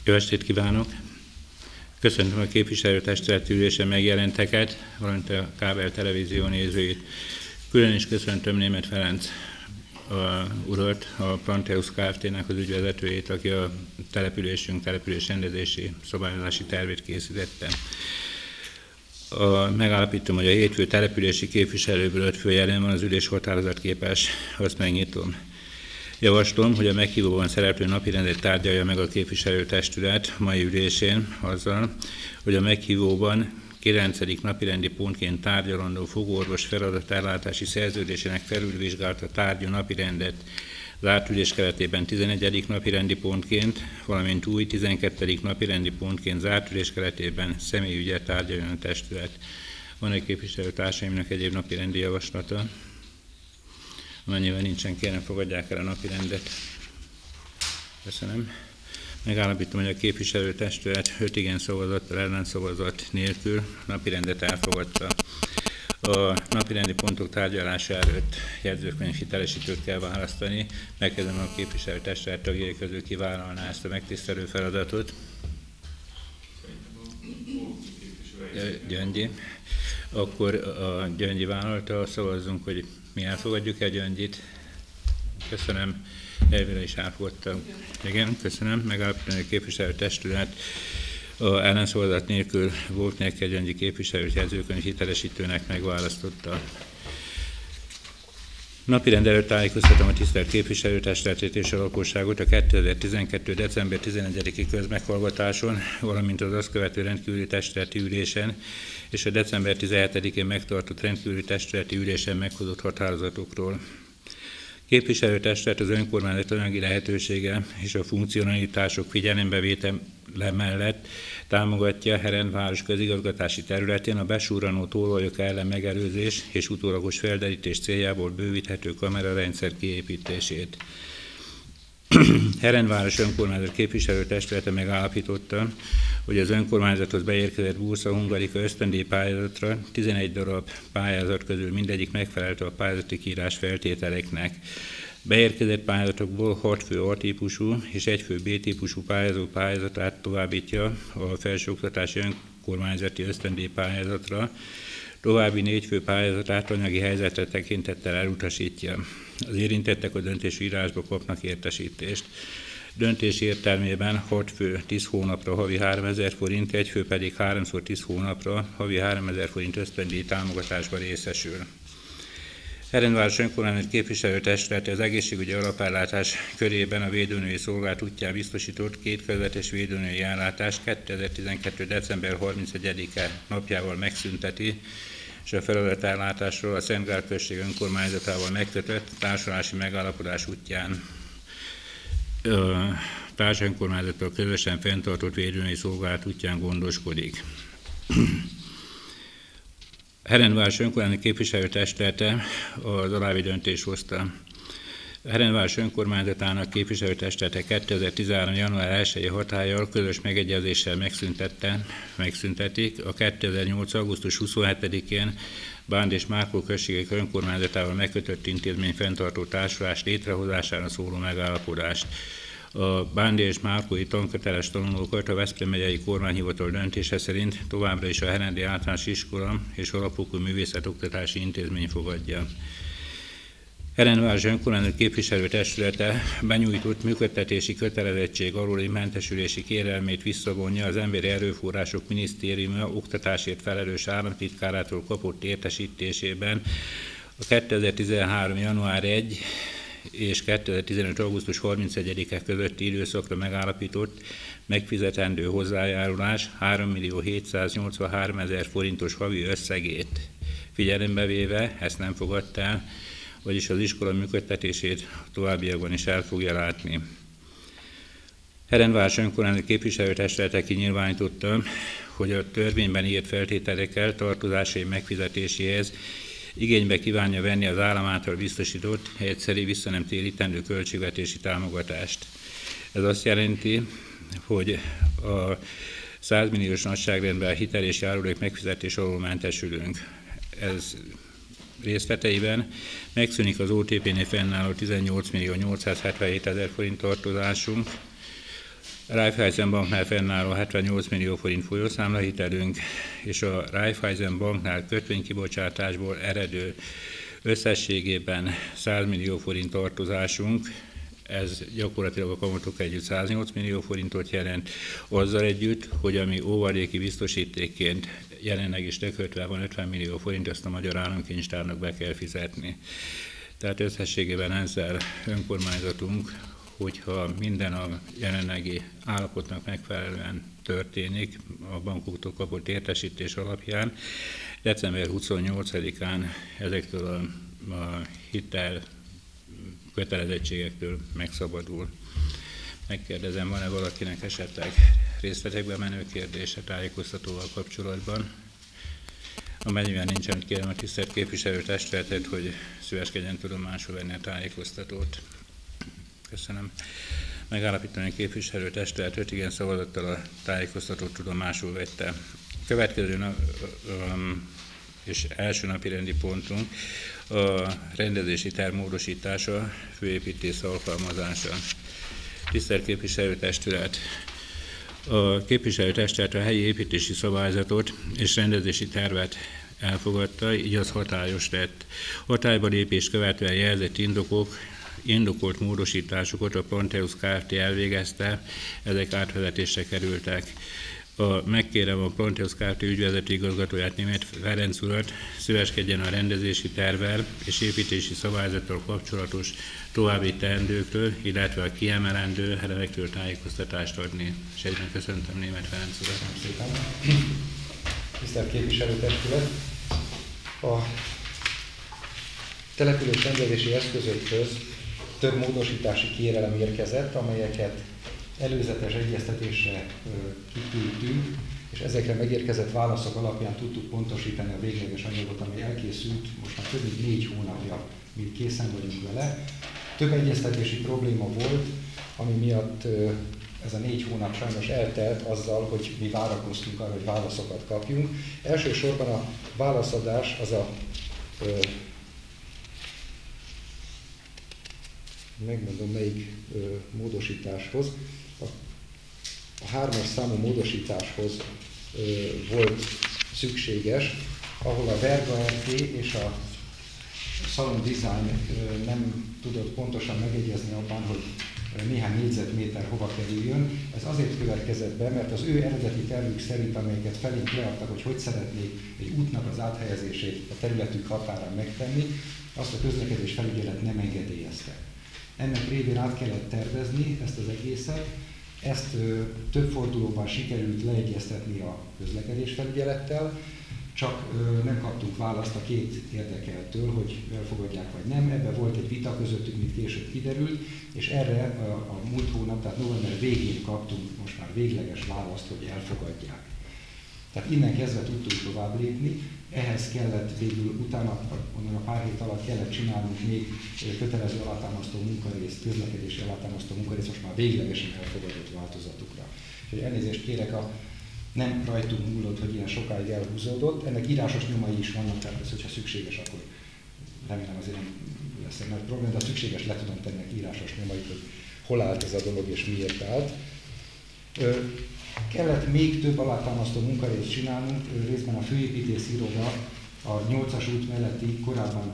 Jó estét kívánok! Köszöntöm a képviselőtestületi ülésen megjelenteket, valamint a kábel televízió nézőit. Külön is köszöntöm Németh Ferenc urat, a Planteus Kft-nek az ügyvezetőjét, aki a település rendezési szabályozási tervét készítette. Megállapítom, hogy a hétfő települési képviselőből 5 fő jelen van, az ülés határozatképes, azt megnyitom. Javaslom, hogy a meghívóban szereplő napirendet tárgyalja meg a képviselőtestület mai ülésén azzal, hogy a meghívóban 9. napirendi pontként tárgyalandó fogorvos feladatellátási szerződésének felülvizsgálata tárgyú napirendet zárt ülés keretében 11. napirendi pontként, valamint új 12. napirendi pontként zárt ülés keretében személyügyet tárgyaljon a testület. Van-e képviselőtársaimnak egyéb napirendi javaslata? Amennyiben nincsen, kérem fogadják el a napirendet. Köszönöm. Megállapítom, hogy a képviselőtestület 5 igen szavazattal, ellenszavazat nélkül napirendet elfogadta. A napirendi pontok tárgyalása előtt jegyzőkönyv hitelesítőt kell választani. Megkezdem a képviselőtestület tagjai közül kivállalná ezt a megtisztelő feladatot. Gyöngyi. Akkor a Gyöngyi vállalta, szavazzunk, hogy mi elfogadjuk-e Gyöngyit. Köszönöm. Elvére is elfogadtam. Igen, köszönöm. Megállapítom, hogy a képviselőtestület ellenszavazat nélkül volt neki Gyöngyi képviselőt jegyzőkönyv hitelesítőnek megválasztotta. Napirend előtt tájékoztatom a tisztelt képviselőtestületét és a lakosságot a 2012. december 11-i közmeghallgatáson, valamint az azt követő rendkívüli testületi ülésen és a december 17-én megtartott rendkívüli testületi ülésen meghozott határozatokról. Képviselőtestület az önkormányzat anyagi lehetősége és a funkcionalitások figyelembevétele mellett támogatja Herend város közigazgatási területén a besúranó tolvajok ellen megelőzés és utólagos felderítés céljából bővíthető kamerarendszer kiépítését. Herend város önkormányzat képviselőtestülete megállapította, hogy az önkormányzathoz beérkezett Bursa Hungarika ösztöndíj pályázatra 11 darab pályázat közül mindegyik megfelelt a pályázati kiírás feltételeknek. Beérkezett pályázatokból 6 fő A-típusú és 1 fő B-típusú pályázó pályázatát továbbítja a felsőoktatási önkormányzati ösztöndíj pályázatra, további 4 fő pályázatát anyagi helyzetre tekintettel elutasítja. Az érintettek a döntési írásba kapnak értesítést. Döntés értelmében 6 fő 10 hónapra havi 3000 forint, 1 fő pedig 3x10 hónapra havi 3000 forint ösztöndíj támogatásba részesül. Herendváros önkormányzat képviselőtestülete az egészségügyi alapellátás körében a védőnői szolgálat útján biztosított 2 közvetes védőnői ellátást 2012. december 31-e napjával megszünteti, és a feladatellátásról a Szent Gál község önkormányzatával megkötött társulási megállapodás útján társönkormányzattal közösen fenntartott védőnői szolgálat útján gondoskodik. Herendváros önkormányzat képviselőtestülete az alábbi döntést hozta. Herendváros önkormányzatának képviselőtestülete 2013. január 1-i hatállyal közös megegyezéssel megszüntetik a 2008. augusztus 27-én Bánd és Márkó községek önkormányzatával megkötött intézmény fenntartó társulás létrehozására szóló megállapodást. A Bándi és Márkói tanköteles tanulókat a Veszprém megyei kormányhivatal döntése szerint továbbra is a Herendi Általános Iskola és Alapfokú Művészetoktatási Intézmény fogadja. Herendváros önkormányzat képviselőtestülete benyújtott működtetési kötelezettség alóli mentesülési kérelmét visszavonja az Emberi Erőforrások Minisztériuma oktatásért felelős államtitkárától kapott értesítésében a 2013. január 1 és 2015. augusztus 31-e közötti időszakra megállapított megfizetendő hozzájárulás 3.783.000 forintos havi összegét figyelembe véve ezt nem fogadta el, vagyis az iskola működtetését továbbiakban is el fogja látni. Herendváros önkormányzat képviselőtestülete kinyilvánította, hogy a törvényben írt feltételekkel tartozásai megfizetéséhez igénybe kívánja venni az állam által biztosított egyszeri visszanemtérítendő költségvetési támogatást. Ez azt jelenti, hogy a 100 milliós nagyságrendben a hitel és járulék megfizetés alól mentesülünk. Ez részleteiben megszűnik az OTP-nél fennálló 18.877.000 forint tartozásunk, Raiffeisen Banknál fennálló 78 millió forint folyószámlahitelünk és a Raiffeisen Banknál kötvénykibocsátásból eredő összességében 100 millió forint tartozásunk, ez gyakorlatilag a kamatok együtt 108 millió forintot jelent, azzal együtt, hogy ami óvadéki biztosítékként jelenleg is lekötve van 50 millió forint, ezt a Magyar Államkincstárnak be kell fizetni. Tehát összességében ezzel önkormányzatunk, hogyha minden a jelenlegi állapotnak megfelelően történik, a bankoktól kapott értesítés alapján, december 28-án ezektől a hitel kötelezettségektől megszabadul. Megkérdezem, van-e valakinek esetleg részletekben menő kérdése tájékoztatóval kapcsolatban? Amennyiben nincsen, kérem a tisztelt képviselőtestületet, hogy szíveskedjen tudomásul venni a tájékoztatót. Köszönöm. Megállapítani a képviselőtestület 5 igen szavazattal a tájékoztatót tudomásul vette. Következő és első napi rendi pontunk a rendezési terv módosítása, főépítész alkalmazása. Tisztelt képviselőtestület! A képviselőtestület a helyi építési szabályzatot és rendezési tervet elfogadta, így az hatályos lett. Hatályba lépést követően jelzett indokolt módosításokat a Pronteus Kft. Elvégezte, ezek átvezetésre kerültek. Megkérem a Pronteus Kft. Ügyvezető igazgatóját, Németh Ferenc urat, szíveskedjen a rendezési tervvel és építési szabályzattal kapcsolatos további teendőkről, illetve a kiemelendő elemekről tájékoztatást adni. És egyben köszöntöm Németh Ferenc urat. Köszönöm szépen. Tisztelt képviselőtestület! A település rendezési eszközökhöz több módosítási kérelem érkezett, amelyeket előzetes egyeztetésre kiküldtünk, és ezekre megérkezett válaszok alapján tudtuk pontosítani a végleges anyagot, ami elkészült, most már több mint 4 hónapja, mint készen vagyunk vele. Több egyeztetési probléma volt, ami miatt ez a 4 hónap sajnos eltelt azzal, hogy mi várakoztunk arra, hogy válaszokat kapjunk. Elsősorban a válaszadás az megmondom melyik módosításhoz, a 3-as számú módosításhoz volt szükséges, ahol a Verga RT és a Salon Design nem tudott pontosan megegyezni abban, hogy néhány négyzetméter hova kerüljön. Ez azért következett be, mert az ő eredeti tervük szerint, amelyeket felénk leadtak, hogy szeretnék egy útnak az áthelyezését a területük határán megtenni, azt a közlekedés felügyelet nem engedélyezte. Ennek révén át kellett tervezni ezt az egészet, ezt több fordulóban sikerült leegyeztetni a közlekedésfelügyelettel, csak nem kaptunk választ a két érdekeltől, hogy elfogadják vagy nem. Ebben volt egy vita közöttük, mint később kiderült, és erre a múlt hónap, tehát november végén kaptunk most már végleges választ, hogy elfogadják. Tehát innen kezdve tudtunk tovább lépni, ehhez kellett végül utána, onnan a pár hét alatt kellett csinálnunk még kötelező alátámasztó munkarészt, közlekedési alátámasztó munkarészt, most már véglegesen elfogadott változatukra. Úgyhogy elnézést kérek, nem rajtunk múlott, hogy ilyen sokáig elhúzódott, ennek írásos nyomai is vannak, tehát ez, hogyha szükséges, akkor remélem azért nem lesz egy nagy probléma, de ha szükséges, le tudom tenni írásos nyomait, hogy hol állt ez a dolog és miért állt. Kellett még több alátámasztó munkarészt csinálnunk, részben a főépítész iroda a 8-as út melletti korábban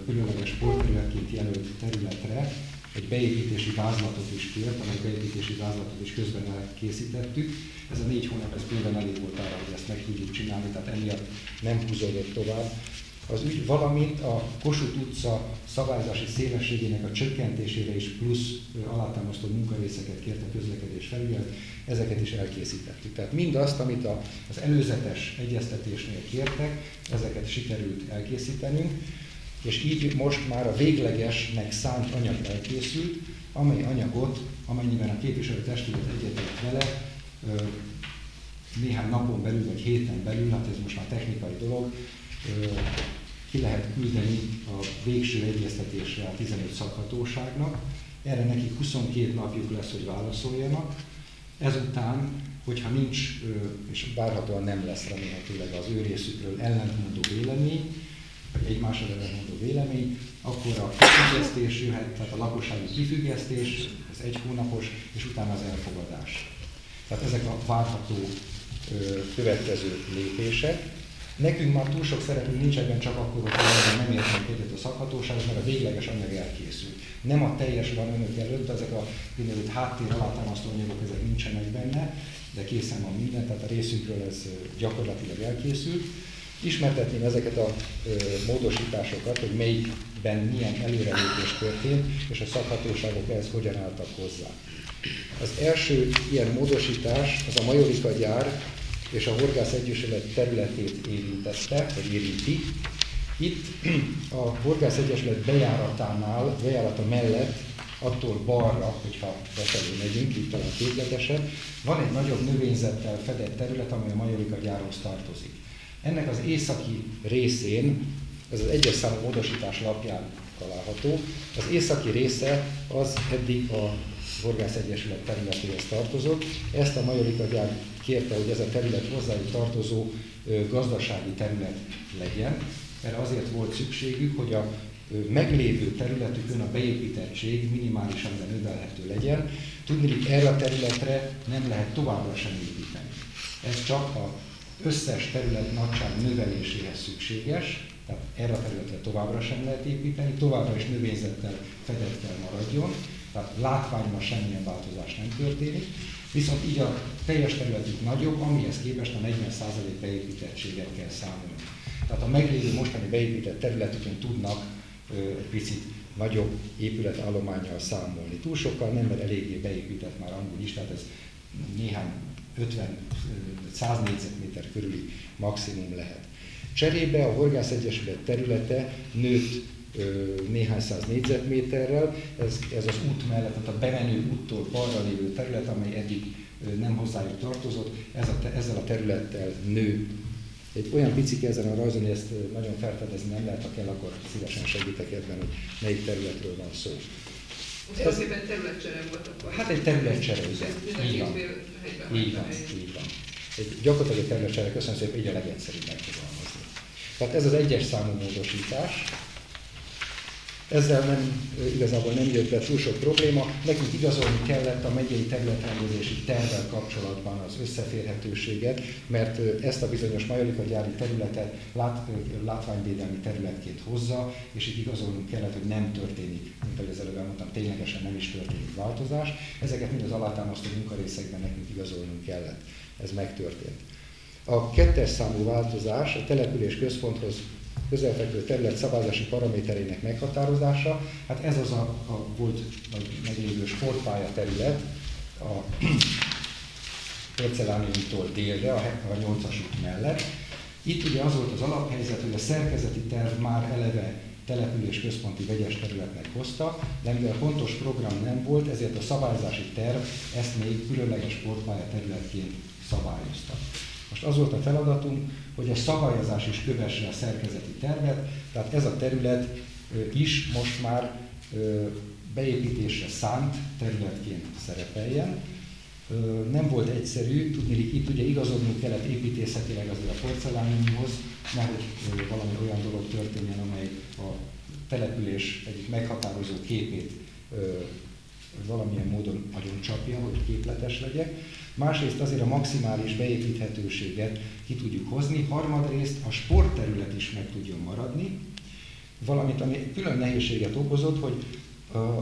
különleges sportterületként jelölt területre egy beépítési vázlatot is kért, amely beépítési vázlatot is közben elkészítettük. Ez a 4 hónap, ez például elég volt arra, hogy ezt meg tudjuk csinálni, tehát emiatt nem húzódott tovább. Az ügy, valamint a Kossuth utca szabályzási szélességének a csökkentésére is plusz alátámasztó munkarészeket kért a közlekedés felügyelet, ezeket is elkészítettük. Tehát mindazt, amit az előzetes egyeztetésnél kértek, ezeket sikerült elkészítenünk, és így most már a véglegesnek szánt anyag elkészült, amely anyagot, amennyiben a képviselőtestület egyetért vele, néhány napon belül vagy héten belül, hát ez most már technikai dolog, ki lehet küldeni a végső egyeztetésre a 15 szakhatóságnak. Erre nekik 22 napjuk lesz, hogy válaszoljanak. Ezután, hogyha nincs, és várhatóan nem lesz remélhetőleg az ő részükről ellentmondó vélemény, vagy egymásra ellentmondó vélemény, akkor a kifüggesztés jöhet, tehát a lakossági kifüggesztés, az 1 hónapos, és utána az elfogadás. Tehát ezek a várható következő lépések. Nekünk már túl sok szerepünk nincs ebben, csak akkor, hogy nem értünk egyet a szakhatóságot, mert a végleges anyag elkészült. Nem a teljes van önök előtt, ezek a úgynevezett háttér alátámasztó anyagok, ezek nincsenek benne, de készen van minden, tehát a részünkről ez gyakorlatilag elkészült. Ismertetném ezeket a módosításokat, hogy melyikben milyen előrelépés történt, és a szakhatóságok ehhez hogyan álltak hozzá. Az első ilyen módosítás az a Majorika gyár és a Horgász Egyesület területét érintette, vagy érinti. Itt a Horgász Egyesület bejárata mellett, attól balra, hogyha befelé megyünk, itt talán képletesebb, van egy nagyobb növényzettel fedett terület, amely a Majorika gyárhoz tartozik. Ennek az északi részén, ez az 1-es számú módosítás lapján található, az északi része az eddig a Horgász Egyesület területéhez tartozott. Ezt a Majorika gyár kérte, hogy ez a terület hozzájuk tartozó gazdasági terület legyen. Erre azért volt szükségük, hogy a meglévő területükön a beépítettség minimálisan növelhető legyen. Tudniillik, erre a területre nem lehet továbbra sem építeni. Ez csak az összes terület nagyság növeléséhez szükséges, tehát erre a területre továbbra sem lehet építeni, továbbra is növényzettel fedett kell maradjon, tehát látványban semmilyen változás nem történik, viszont így a teljes területük nagyobb, amihez képest a 40% beépítettséget kell számolni. Tehát a meglévő mostani beépített területükön tudnak egy picit nagyobb épületállománnyal számolni. Túl sokkal nem, mert eléggé beépített már amúgy is, tehát ez néhány 50-100 négyzetméter körüli maximum lehet. Cserébe a Horgász Egyesület területe nőtt néhány száz négyzetméterrel, ez az út mellett, tehát a bemenő úttól balra lévő terület, amely eddig nem hozzájuk tartozott, ezzel a területtel nő. Egy olyan picike ezen a rajzon, hogy ezt nagyon felfedezni nem lehet, ha kell, akkor szívesen segítek ebben, hogy melyik területről van szó. Ez azért egy területcsere volt akkor. Hát egy területcsere, így van. Így van. Gyakorlatilag egy területcsere, köszönöm szépen, így a legegyszerűbb megfogalmazni. Tehát ez az 1-es számú módosítás. Ezzel igazából nem jött be túl sok probléma. Nekünk igazolni kellett a megyei területrendezési tervvel kapcsolatban az összeférhetőséget, mert ezt a bizonyos Majorika gyári területet látványvédelmi területként hozza, és itt igazolnunk kellett, hogy nem történik, mint ahogy az előbb elmondtam, ténylegesen nem is történik változás. Ezeket mind az alátámasztó munkarészekben nekünk igazolnunk kellett. Ez megtörtént. A 2-es számú változás a település központhoz közelfekvő terület szabályozási paraméterének meghatározása. Hát ez az a volt meglévő sportpálya terület a Porcellániumtól délre, a 8-as út mellett. Itt ugye az volt az alaphelyzet, hogy a szerkezeti terv már eleve település központi vegyes területnek hozta, de mivel pontos program nem volt, ezért a szabályozási terv ezt még különleges sportpálya területként szabályozta. Most az volt a feladatunk, hogy a szabályozás is kövesse a szerkezeti tervet, tehát ez a terület is most már beépítésre szánt területként szerepeljen. Nem volt egyszerű, tudniillik, itt ugye igazodnunk kellett építészetileg azért a porcellániumhoz, nehogy valami olyan dolog történjen, amely a település egyik meghatározó képét valamilyen módon agyoncsapja, hogy képletes legyek. Másrészt azért a maximális beépíthetőséget ki tudjuk hozni, harmadrészt a sportterület is meg tudjon maradni, valamint ami külön nehézséget okozott, hogy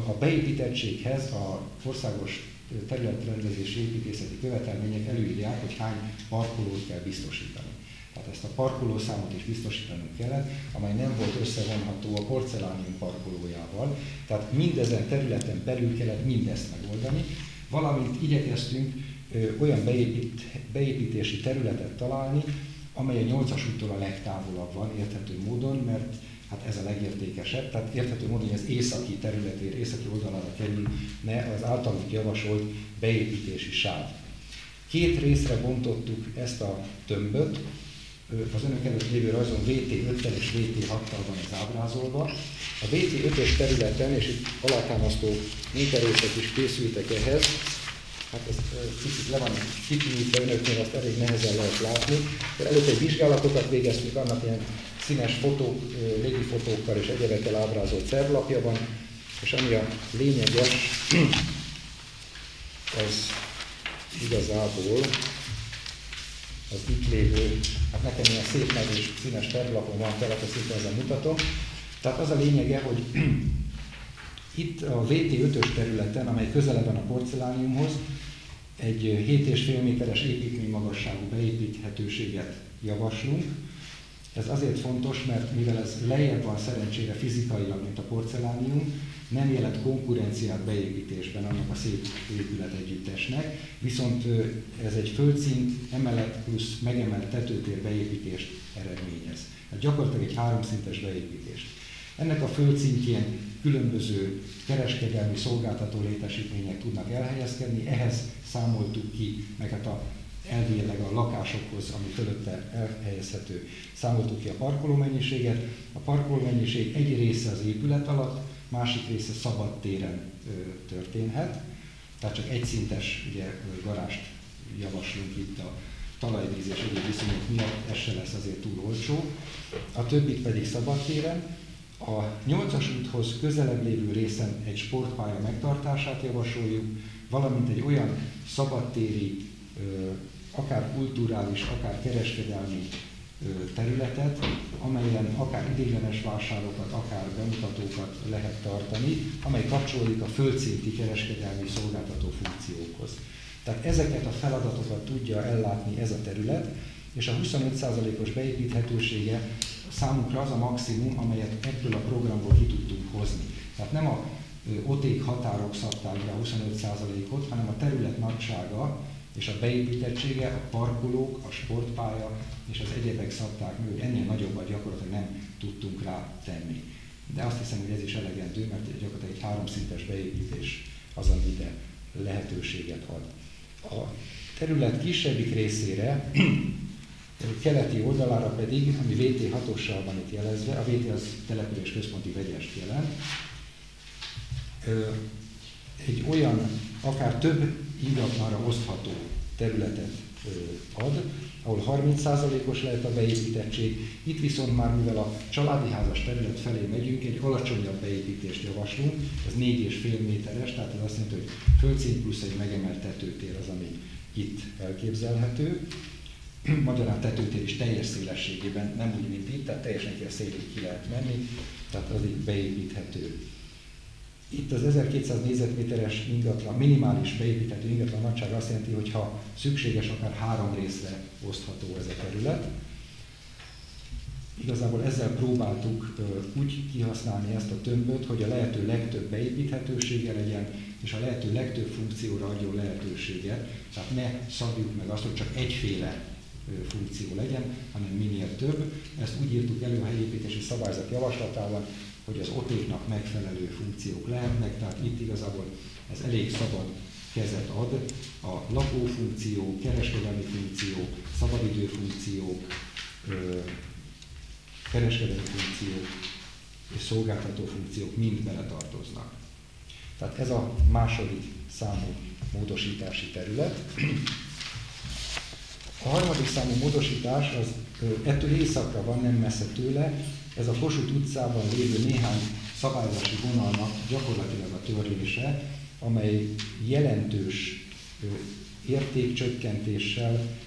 a beépítettséghez a országos területrendezési építészeti követelmények előírják, hogy hány parkolót kell biztosítani. Tehát ezt a parkolószámot is biztosítanunk kellett, amely nem volt összevonható a porcellánium parkolójával, tehát mindezen területen belül kellett mindezt megoldani, valamint igyekeztünk olyan beépítési területet találni, amely a 8-as úttól a legtávolabb van érthető módon, mert hát ez a legértékesebb, tehát érthető módon, hogy az északi területére, északi oldalára kerülne az általunk javasolt beépítési sáv. 2 részre bontottuk ezt a tömböt, az önök előtt lévő rajzon VT5-tel és VT6-tal van ez ábrázolva. A VT5-ös területen, és itt alátámasztó munkarészek is készültek ehhez, hát ez kicsit le van kifinyítve önöknél, azt elég nehezen lehet látni. Előtte egy vizsgálatokat végeztünk, annak ilyen színes fotók, légifotókkal és egyebekkel ábrázolt szervlapja van, és ami a lényeges, az igazából az itt lévő, hát nekem ilyen szép meg és színes tervlapon van, tehát szépen ezen mutatom. Tehát az a lényege, hogy itt a VT5-ös területen, amely közelebb van a porcelániumhoz, egy 7,5 méteres építménymagasságú beépíthetőséget javaslunk. Ez azért fontos, mert mivel ez lejjebb van szerencsére fizikailag, mint a porcelánium, nem jelent konkurenciát beépítésben annak a szép épület együttesnek, viszont ez egy földszint, emelet plusz megemelt tetőtér beépítést eredményez. Hát gyakorlatilag egy 3-szintes beépítés. Ennek a földszintjén különböző kereskedelmi szolgáltató létesítmények tudnak elhelyezkedni, ehhez számoltuk ki, meg hát elvileg a lakásokhoz, ami fölötte elhelyezhető, számoltuk ki a parkolómennyiséget. A parkolómennyiség egy része az épület alatt, másik része szabad téren történhet, tehát csak egyszintes garást javaslunk itt a talajvíz és egyéb viszonyok miatt, ez se lesz azért túl olcsó. A többit pedig szabad téren. A 8-as úthoz közelebb lévő részen egy sportpálya megtartását javasoljuk, valamint egy olyan szabadtéri, akár kulturális, akár kereskedelmi területet, amelyen akár ideiglenes vásárokat, akár bemutatókat lehet tartani, amely kapcsolódik a földszinti kereskedelmi szolgáltató funkciókhoz. Tehát ezeket a feladatokat tudja ellátni ez a terület, és a 25%-os beépíthetősége számunkra az a maximum, amelyet ebből a programból ki tudtunk hozni. Tehát nem a OTÉK határok szabták be a 25%-ot, hanem a terület nagysága és a beépítettsége, a parkolók, a sportpálya és az egyebek szabták meg, hogy ennél nagyobbat gyakorlatilag nem tudtunk rá tenni. De azt hiszem, hogy ez is elegendő, mert gyakorlatilag egy 3-szintes beépítés az, ami ide lehetőséget ad. A terület kisebbik részére, keleti oldalára pedig, ami VT6-ossal van itt jelezve, a VT az település központi vegyest jelent, egy olyan, akár több ingatlanra osztható területet ad, ahol 30%-os lehet a beépítettség. Itt viszont már, mivel a családi házas terület felé megyünk, egy alacsonyabb beépítést javaslunk, ez 4,5 méteres, tehát ez azt jelenti, hogy földszint plusz egy megemelt tetőtér az, ami itt elképzelhető. Magyarán tetőtér is teljes szélességében, nem úgy, mint itt, tehát teljesen ki a szélig ki lehet menni, tehát az itt beépíthető. Itt az 1200 négyzetméteres ingatlan, minimális beépíthető ingatlan nagyság azt jelenti, hogy ha szükséges, akár 3 részre osztható ez a terület. Igazából ezzel próbáltuk úgy kihasználni ezt a tömböt, hogy a lehető legtöbb beépíthetősége legyen, és a lehető legtöbb funkcióra adjon lehetőséget. Tehát ne szabjuk meg azt, hogy csak egyféle funkció legyen, hanem minél több. Ezt úgy írtuk elő a helyépítési szabályzat javaslatában, hogy az OTÉK-nak megfelelő funkciók lehetnek, tehát itt igazából ez elég szabad kezet ad. A lakófunkció, kereskedelmi funkciók, szabadidőfunkciók, kereskedelmi funkciók és szolgáltató funkciók mind beletartoznak. Tehát ez a második számú módosítási terület. A harmadik számú módosítás az ettől északra van, nem messze tőle, ez a Kossuth utcában lévő néhány szabályozási vonalnak gyakorlatilag a törlése, amely jelentős értékcsökkentéssel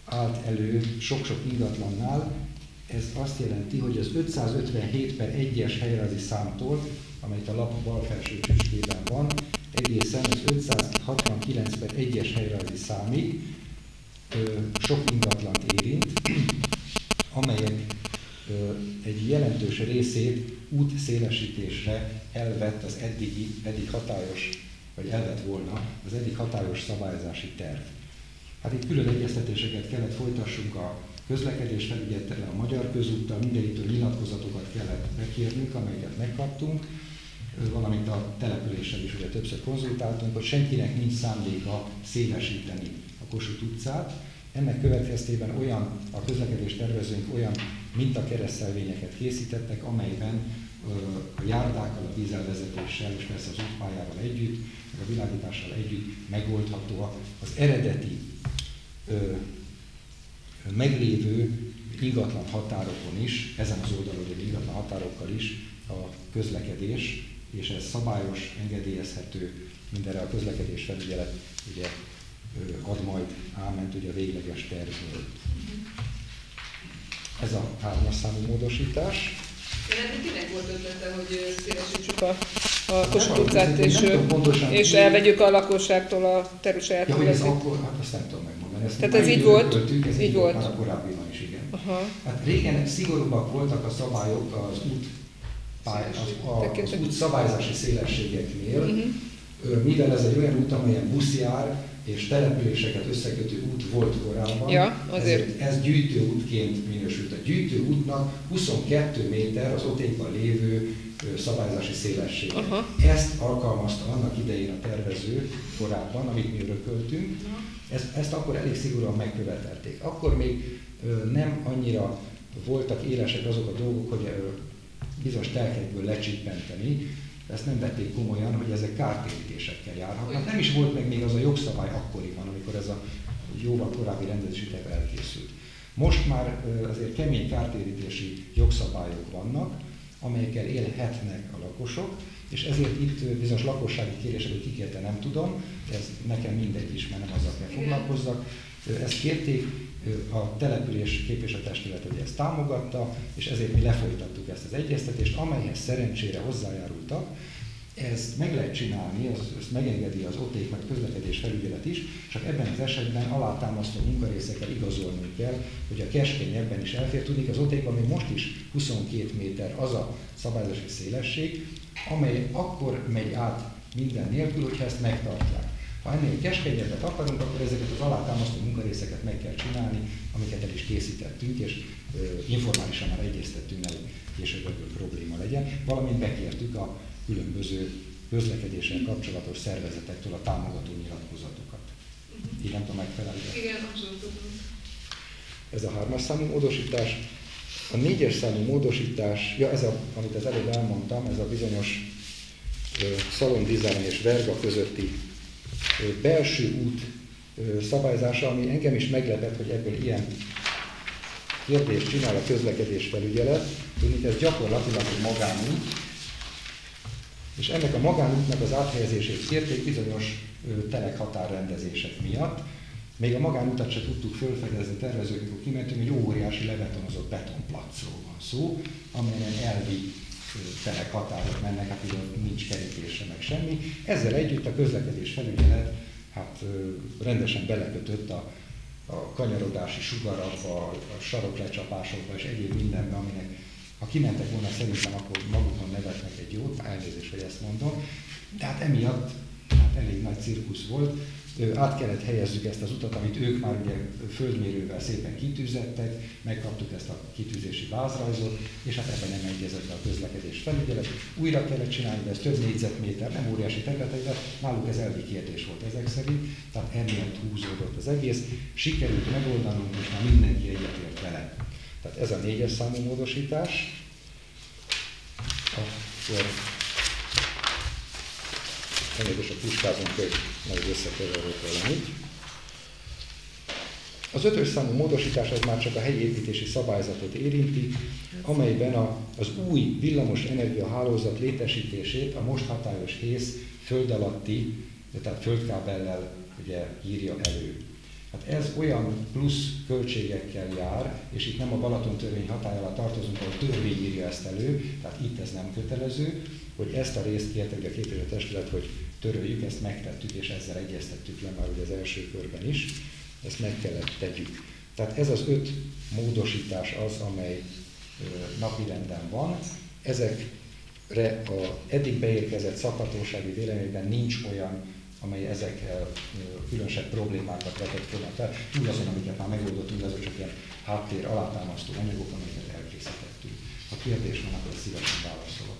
állt elő sok-sok ingatlannál. Ez azt jelenti, hogy az 557/1-es helyrajzi számtól, amelyet a lap bal felső tüskében van, egészen az 569/1-es helyrajzi számig sok ingatlant érint, amelyek egy jelentős részét útszélesítésre elvett az eddig hatályos, vagy elvett volna az eddig hatályos szabályozási terv. Hát itt külön egyeztetéseket kellett folytassunk a közlekedésfelügyelettel, a Magyar Közúttal, mindegyitől nyilatkozatokat kellett megkérnünk, amelyeket megkaptunk, valamint a településsel is ugye többször konzultáltunk, hogy senkinek nincs szándéka szélesíteni a Kossuth utcát. Ennek következtében a közlekedés tervezőink olyan mintakeresztelvényeket készítettek, amelyben a járdákkal, a vízelvezetéssel és persze az útpályával együtt, meg a világítással együtt megoldható az eredeti meglévő ingatlan határokon is, ezen az oldalon lévő ingatlan határokkal is a közlekedés, és ez szabályos, engedélyezhető, mindenre a közlekedés felügyelet ugye ad majd áment ugye a végleges tervről. Ez a 3-as számú módosítás. Ennek kinek volt ötlete, hogy szélesítsük a Kossuth utcát, és elvegyük a lakosságtól a saját területét? Ja, akkor, hát ezt nem tudom megmondani. Tehát ez így volt? Ez így volt. Már a korábbiban is, igen. Aha. Hát régen szigorúbbak voltak a szabályok az út szabályzási szélességeknél, mivel ez egy olyan út, amelyen busz jár, és településeket összekötő út volt korábban, ezért ez gyűjtőútként minősült. A gyűjtőútnak 22 méter az Otékban lévő szabályzási szélessége. Ezt alkalmazta annak idején a tervező korábban, amit mi örököltünk, ezt akkor elég szigorúan megkövetelték. Akkor még nem annyira voltak élesek azok a dolgok, hogy bizonyos telkekből lecsippenteni, ezt nem vették komolyan, hogy ezek kártérítésekkel járhatnak. Nem is volt meg még az a jogszabály akkoriban, amikor ez a jóval korábbi rendezési terv elkészült. Most már azért kemény kártérítési jogszabályok vannak, amelyekkel élhetnek a lakosok, és ezért itt bizonyos lakossági kéréseket kikérte, nem tudom, ez nekem mindegy is, mert nem azzal kell foglalkozzak. Ezt kérték, a település képviselőtestület ugye ezt támogatta, és ezért mi lefolytattuk ezt az egyeztetést, amelyhez szerencsére hozzájárultak. Ezt meg lehet csinálni, ezt megengedi az OTÉK meg közlekedés felügyelet is, csak ebben az esetben alátámasztó munkarészekkel igazolni kell, hogy a keskeny ebben is elfér. Tudni, az OTÉK-ban még most is 22 méter az a szabályozási szélesség, amely akkor megy át minden nélkül, hogyha ezt megtartják. Ha ennél keskenyebbet akarunk, akkor ezeket az alátámasztó munkarészeket meg kell csinálni, amiket el is készítettünk, és informálisan már egyeztettünk, hogy később ebből probléma legyen, valamint bekértük a különböző közlekedéssel kapcsolatos szervezetektől a támogató nyilatkozatokat. Így nem tudom megfelelni. Igen, abszolút tudom. Ez a 3-as számú módosítás. A 4-es számú módosítás, amit az előbb elmondtam, ez a bizonyos Szalon Design és Verga közötti belső út szabályzása, ami engem is meglepett, hogy ebből ilyen kérdést csinál a közlekedés felügyelet. Tudni, ez gyakorlatilag egy magánút, és ennek a magánútnak az áthelyezését kérték bizonyos telekhatárrendezések miatt. Még a magánutat se tudtuk felfedezni tervezők, amikor kimentünk, egy óriási lebetonozott betonplacról van szó, amelyen elvi telekhatárok mennek, hát ugye nincs kerítésre meg semmi. Ezzel együtt a közlekedés felügyelet rendesen belekötött a kanyarodási sugarakba, a saroklecsapásokba és egyéb mindenbe, aminek ha kimentek volna szerintem, akkor magukon nevetnek egy jót, elnézést, hogy ezt mondom. De hát emiatt elég nagy cirkusz volt. Át kellett helyezzük ezt az utat, amit ők már ugye földmérővel szépen kitűzettek, megkaptuk ezt a kitűzési vázrajzot, és hát ebben nem egyezett be a közlekedés felügyelet. Újra kellett csinálni, de ez több négyzetméter, nem óriási területek, de náluk ez elvi kérdés volt ezek szerint, tehát emiatt húzódott az egész. Sikerült megoldanunk, és már mindenki egyetért vele. Tehát ez a 4-es számú módosítás. Akkor elnézést, a puskázunk, hogy majd összekeverjük valamit. Az 5-ös számú módosítás az már csak a helyi építési szabályzatot érinti, amelyben az új villamos energiahálózat létesítését a most hatályos hész föld alatti, tehát földkábellel ugye írja elő. Hát ez olyan plusz költségekkel jár, és itt nem a Balaton törvény hatály alá tartozunk, ahol törvény írja ezt elő, tehát itt ez nem kötelező, hogy ezt a részt kérte a képviselőtestület, hogy töröljük, ezt megtettük, és ezzel egyeztettük le már ugye az első körben is, ezt meg kellett tegyük. Tehát ez az 5 módosítás az, amely napirenden van. Ezekre az eddig beérkezett szakhatósági véleményben nincs olyan, amely ezekkel különösebb problémákat vetett volna fel. Túl azon, amiket már megoldottunk, azok csak ilyen háttér alátámasztó anyagok, amiket elkészítettünk. Ha kérdés van, akkor szívesen válaszolok.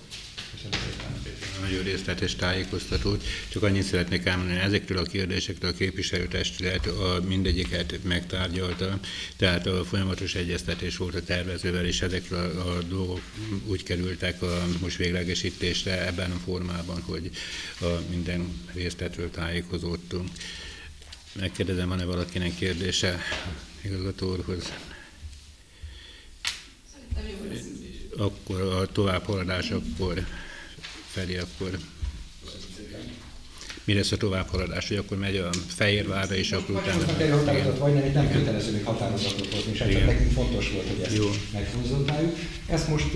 Köszönöm szépen. Nagyon részletes tájékoztatót. Csak annyit szeretnék elmondani, ezekről a kérdésekről a képviselőtestület mindegyiket megtárgyalta, tehát a folyamatos egyeztetés volt a tervezővel, és ezekről a dolgok úgy kerültek most véglegesítésre ebben a formában, hogy minden részletről tájékozódtunk. Megkérdezem, van-e valakinek kérdése igazgató úrhoz? akkor a továbbhaladás felé, akkor mi lesz a továbbhaladás, hogy akkor megy a Fehérvárra, és akkor utána... Vagy határozatot, vagy nem, itt nem kötelező még határozatot hozni, és csak nekünk fontos volt, hogy ezt meghozzonáljuk. Ezt most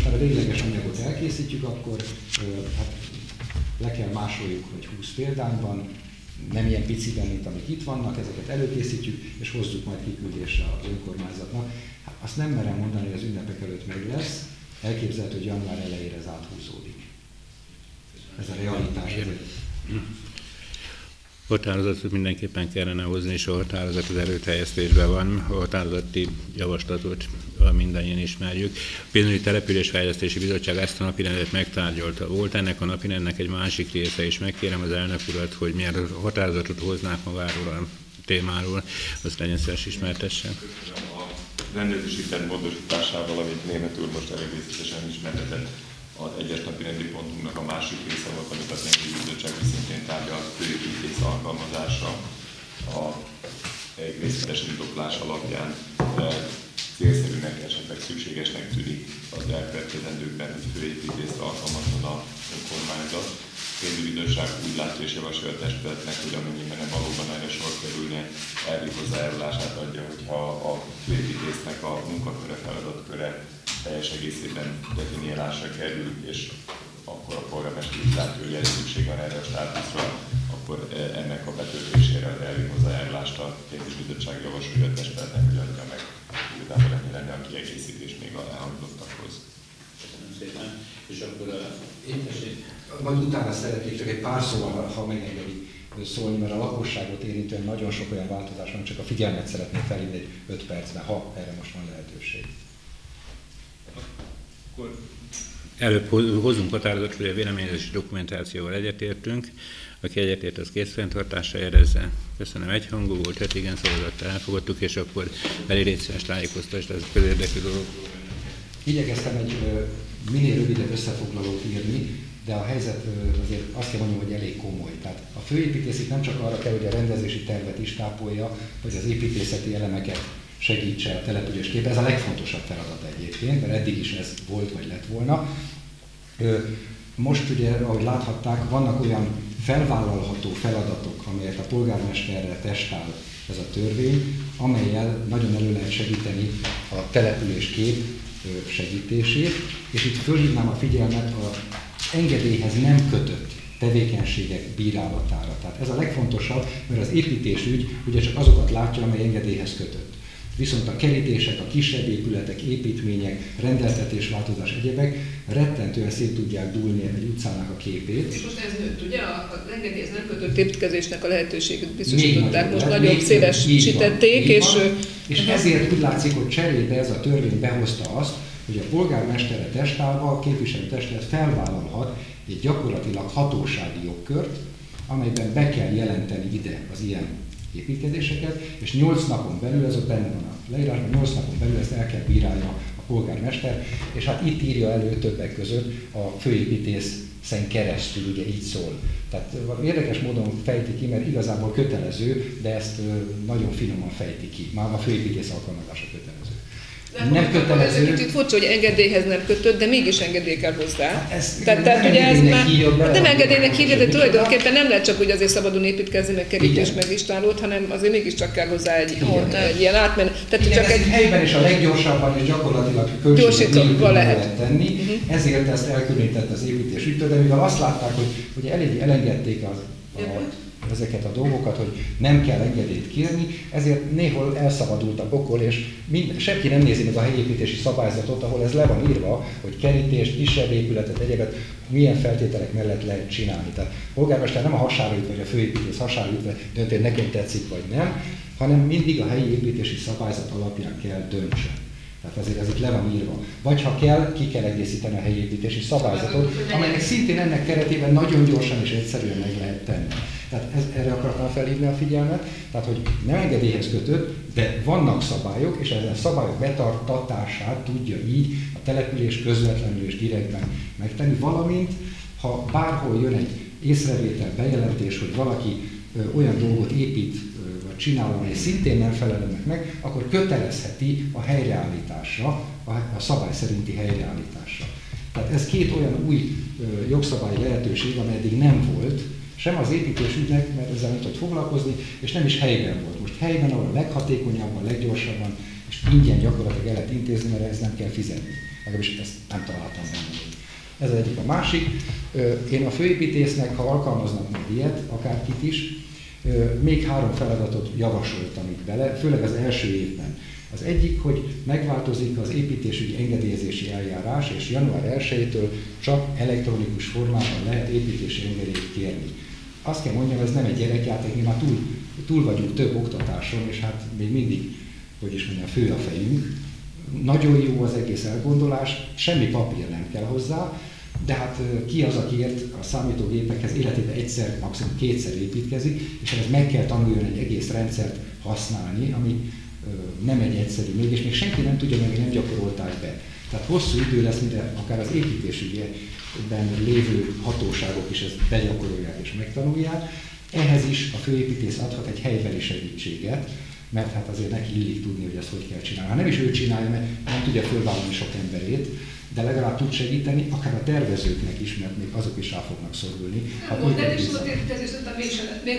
már a végleges anyagot elkészítjük, akkor hát le kell másoljuk, hogy 20 példányban, nem ilyen piciben, mint amik itt vannak, ezeket előkészítjük, és hozzuk majd kiküldésre az önkormányzatnak. Hát azt nem merem mondani, hogy az ünnepek előtt meg lesz, elképzelhető, hogy január elejére ez áthúzódik. Ez a realitás. Határozatot mindenképpen kellene hozni, és a határozat az előterjesztésben van. A határozati javaslatot mindannyian ismerjük. A Pénzügyi Településfejlesztési Bizottság ezt a napirendet megtárgyalta. Volt ennek a napirendnek egy másik része, és megkérem az elnök urat, hogy milyen határozatot hoznák magáról a témáról, azt legyen szíves ismertessen. A rendezési terv módosításával, amit Németh úr most elég részletesen ismertetett, az egyes napirendi pontunknak a másik része volt, amit a Pénzügyi Bizottság szintén tárgyalt, főépítész alkalmazása a részletes indoklás alapján célszerűnek, esetleg szükségesnek tűnik az elkövetkezendőkben, hogy főépítészt alkalmazzon a önkormányzat. A Pénzügyi Bizottság úgy látja és javasol a testületnek, hogy amennyiben valóban erre sor kerülne, elég hozzájárulását adja, hogyha a főépítésznek a munkaköre, feladatköre teljes egészében definiálásra kerül, és akkor a polgármester úgy látja, hogy elég szükség van erre a státuszra, akkor ennek a betöltésére az elég hozzájárulást a Pénzügyi Bizottság javasolja a testületnek, hogy adja meg. Igazából ennyi lenne a kiegészítés még a elhangzottakhoz. Köszönöm szépen. És akkor majd utána szeretnék csak egy pár szóval, ha megengedi szólni, mert a lakosságot érintően nagyon sok olyan változás van, csak a figyelmet szeretném felhívni egy 5 percben, ha erre most van lehetőség. Előbb hozzunk határozatot, hogy a véleményezési dokumentációval egyetértünk. Aki egyetért, az készfenntartásra érezze. Köszönöm, egyhangú volt, 5 igen szavazattal elfogadtuk, és akkor elég részletes tájékoztatást, ez közérdekű dolog. Igyekeztem egy minél rövidebb összefoglalót írni, de a helyzet azért azt kell mondjam, hogy elég komoly. Tehát a főépítész itt nem csak arra kell, hogy a rendezési tervet is tápolja, hogy az építészeti elemeket segítse a településképbe. Ez a legfontosabb feladat egyébként, mert eddig is ez volt vagy lett volna. Most ugye, ahogy láthatták, vannak olyan felvállalható feladatok, amelyet a polgármesterre testál ez a törvény, amellyel nagyon elő lehet segíteni a településkép segítését, és itt fölhívnám a figyelmet az engedélyhez nem kötött tevékenységek bírálatára. Tehát ez a legfontosabb, mert az építésügy ugye csak azokat látja, amely engedélyhez kötött. Viszont a kerítések, a kisebb épületek, építmények, rendeltetés, változás, egyebek rettentően szét tudják dúlni egy utcának a képét. És most ez nőtt, ugye? Az engedélyhez nem kötött építkezésnek a lehetőséget biztosították, most nagyobb szélesítették, és ezért úgy látszik, hogy cserébe ez a törvény behozta azt, hogy a polgármestere testálva a képviselőtestület felvállalhat egy gyakorlatilag hatósági jogkört, amelyben be kell jelenteni ide az ilyen építkezéseket, és 8 napon belül, ez ott benne van a leírásban, 8 napon belül ezt el kell bírálja a polgármester, és hát itt írja elő többek között a főépítészen keresztül, ugye így szól. Tehát érdekes módon fejti ki, mert igazából kötelező, de ezt nagyon finoman fejti ki. Már a főépítész alkalmazása kötelező. Nem kötelező. Ez kicsit furcsa, hogy engedélyhez nem kötött, de mégis engedély kell hozzá. Tehát ugye ez már nem engedélynek hívja, de tulajdonképpen nem lehet csak úgy azért szabadon építkezni, meg kerítés, meg istálót, hanem azért mégiscsak kell hozzá egy ilyen átmenő. Tehát csak egy helyben is a leggyorsabban és gyakorlatilag költségben lehet tenni, ezért ezt elkülönített az építésügytől, de mivel azt látták, hogy ugye eléggé elengedték ezeket a dolgokat, hogy nem kell engedélyt kérni, ezért néhol elszabadult a pokol, és senki nem nézi meg a helyépítési szabályzatot, ahol ez le van írva, hogy kerítést, kisebb épületet, egyebet, milyen feltételek mellett lehet csinálni. Tehát a polgármester nem a hasára ütve, vagy a főépítész hasára ütve dönti, hogy nekem tetszik, vagy nem, hanem mindig a helyi építési szabályzat alapján kell döntse. Tehát azért ez itt le van írva. Vagy ha kell, ki kell egészíteni a helyi építési szabályzatot, amelynek szintén ennek keretében nagyon gyorsan és egyszerűen meg lehet tenni. Tehát erre akartam felhívni a figyelmet, tehát hogy nem engedélyhez kötött, de vannak szabályok, és ezen szabályok betartatását tudja így a település közvetlenül és direktben megtenni, valamint ha bárhol jön egy észrevétel, bejelentés, hogy valaki olyan dolgot épít, vagy csinál, amely szintén nem felel meg, akkor kötelezheti a helyreállításra, a szabály szerinti helyreállításra. Tehát ez két olyan új jogszabályi lehetőség, amely eddig nem volt, sem az építésügynek, mert ezzel nem tudott foglalkozni, és nem is helyben volt. Most helyben, ahol a leghatékonyabban, leggyorsabban, és ingyen gyakorlatilag el lehet intézni, mert ez nem kell fizetni. Legalábbis ezt nem találtam benne. Ez az egyik. A másik, én a főépítésznek, ha alkalmaznak majd ilyet, akárkit is, még 3 feladatot javasoltam itt bele, főleg az első évben. Az egyik, hogy megváltozik az építésügyi engedélyezési eljárás, és január 1-től csak elektronikus formában lehet építési engedélyt kérni. Azt kell mondjam, ez nem egy gyerekjáték, mi már túl vagyunk több oktatáson, és hát még mindig, hogy is mondjam, fő a fejünk. Nagyon jó az egész elgondolás, semmi papír nem kell hozzá, de hát ki az, aki ért a számítógépekhez életében egyszer, maximum 2-szer építkezik, és ehhez meg kell tanuljon egy egész rendszert használni, ami nem egy egyszerű még, és még senki nem tudja, mert nem gyakorolták be. Tehát hosszú idő lesz, mire akár az építésügyben lévő hatóságok is ezt begyakorolják és megtanulják. Ehhez is a főépítész adhat egy helybeli segítséget, mert hát azért neki illik tudni, hogy ezt hogy kell csinálni. Ha nem is ő csinálja, mert nem tudja fölvállalni sok emberét, de legalább tud segíteni, akár a tervezőknek is, mert még azok is rá fognak szorulni. De is tudod építkezés, még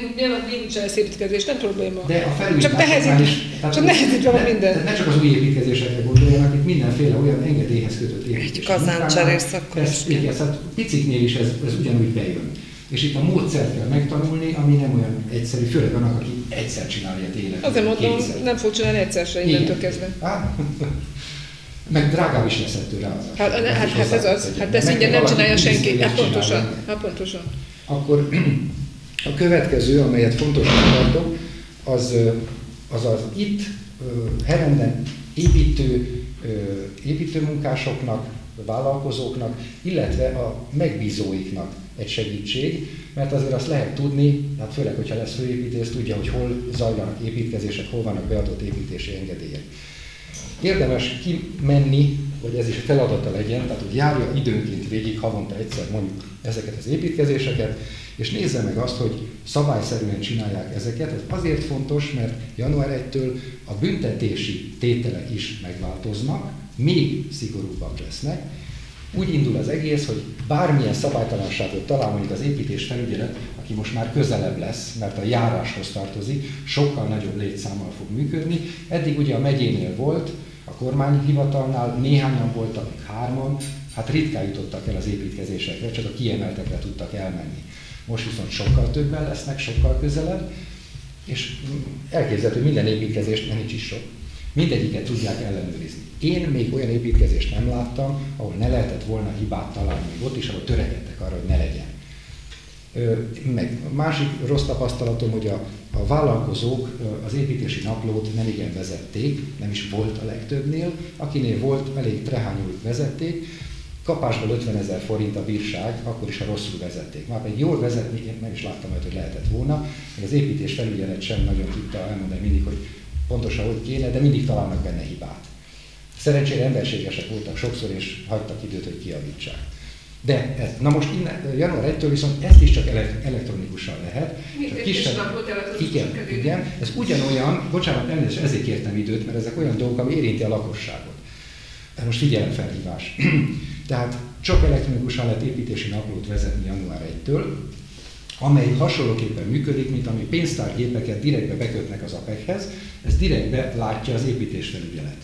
úgyse lesz építkezés, nem probléma. De a felújításoknál csak nehezítve van minden. Ne csak az új építkezésekre gondoljanak, itt mindenféle olyan engedélyhez kötött építés. Egy kazáncserés szakos. Igen, hát piciknél is ez ugyanúgy bejön. És itt a módszert kell megtanulni, ami nem olyan egyszerű, főleg annak, aki egyszer csinálja ilyet életben. Azért mondom, nem fog csinálni egyszer se innentől kezdve. Meg drágább is lesz ettől rá. Hát ez az. Hát ezt ingyen nem csinálja senki. Hát pontosan. Akkor a következő, amelyet fontosnak tartok, az itt herenden építőmunkásoknak, vállalkozóknak, illetve a megbízóiknak egy segítség, mert azért azt lehet tudni, hát főleg, hogyha lesz főépítész, tudja, hogy hol zajlanak építkezések, hol vannak beadott építési engedélyek. Érdemes kimenni, hogy ez is a feladata legyen, tehát hogy járja időnként végig, havonta egyszer mondjuk ezeket az építkezéseket, és nézze meg azt, hogy szabályszerűen csinálják ezeket. Ez azért fontos, mert január 1-től a büntetési tételek is megváltoznak, még szigorúbbak lesznek. Úgy indul az egész, hogy bármilyen szabálytalanságot talál mondjuk az építésfelügyelet, aki most már közelebb lesz, mert a járáshoz tartozik, sokkal nagyobb létszámmal fog működni. Eddig ugye a megyénél volt, a kormányhivatalnál néhányan voltak, 3-an, hát ritkán jutottak el az építkezésekre, csak a kiemeltekre tudtak elmenni. Most viszont sokkal többen lesznek, sokkal közelebb, és elképzelhető, hogy minden építkezést, mert nincs is sok, mindegyiket tudják ellenőrizni. Én még olyan építkezést nem láttam, ahol ne lehetett volna hibát találni, még ott is, ahol törekedtek arra, hogy ne legyen. Meg a másik rossz tapasztalatom, hogy a vállalkozók az építési naplót nem igen vezették, nem is volt a legtöbbnél, akinél volt, elég trehányul vezették, kapásból 50 000 forint a bírság, akkor is, ha rosszul vezették. Már pedig jól vezetni, én nem is láttam hogy lehetett volna, meg az építés felügyelet sem nagyon tudta elmondani mindig, hogy pontosan hogy kéne, de mindig találnak benne hibát. Szerencsére emberségesek voltak sokszor, és hagytak időt, hogy kijavítsák. De ez, na most innen, január 1-től viszont ezt is csak elektronikusan lehet. Igen, ez ugyanolyan, bocsánat, elnézést, ezért kértem időt, mert ezek olyan dolgok, ami érinti a lakosságot. De most figyelemfelhívás. Tehát csak elektronikusan lehet építési naplót vezetni január 1-től, amely hasonlóképpen működik, mint ami pénztárgépeket direktbe bekötnek az APEC-hez, ez direktbe látja az építésfelügyelet.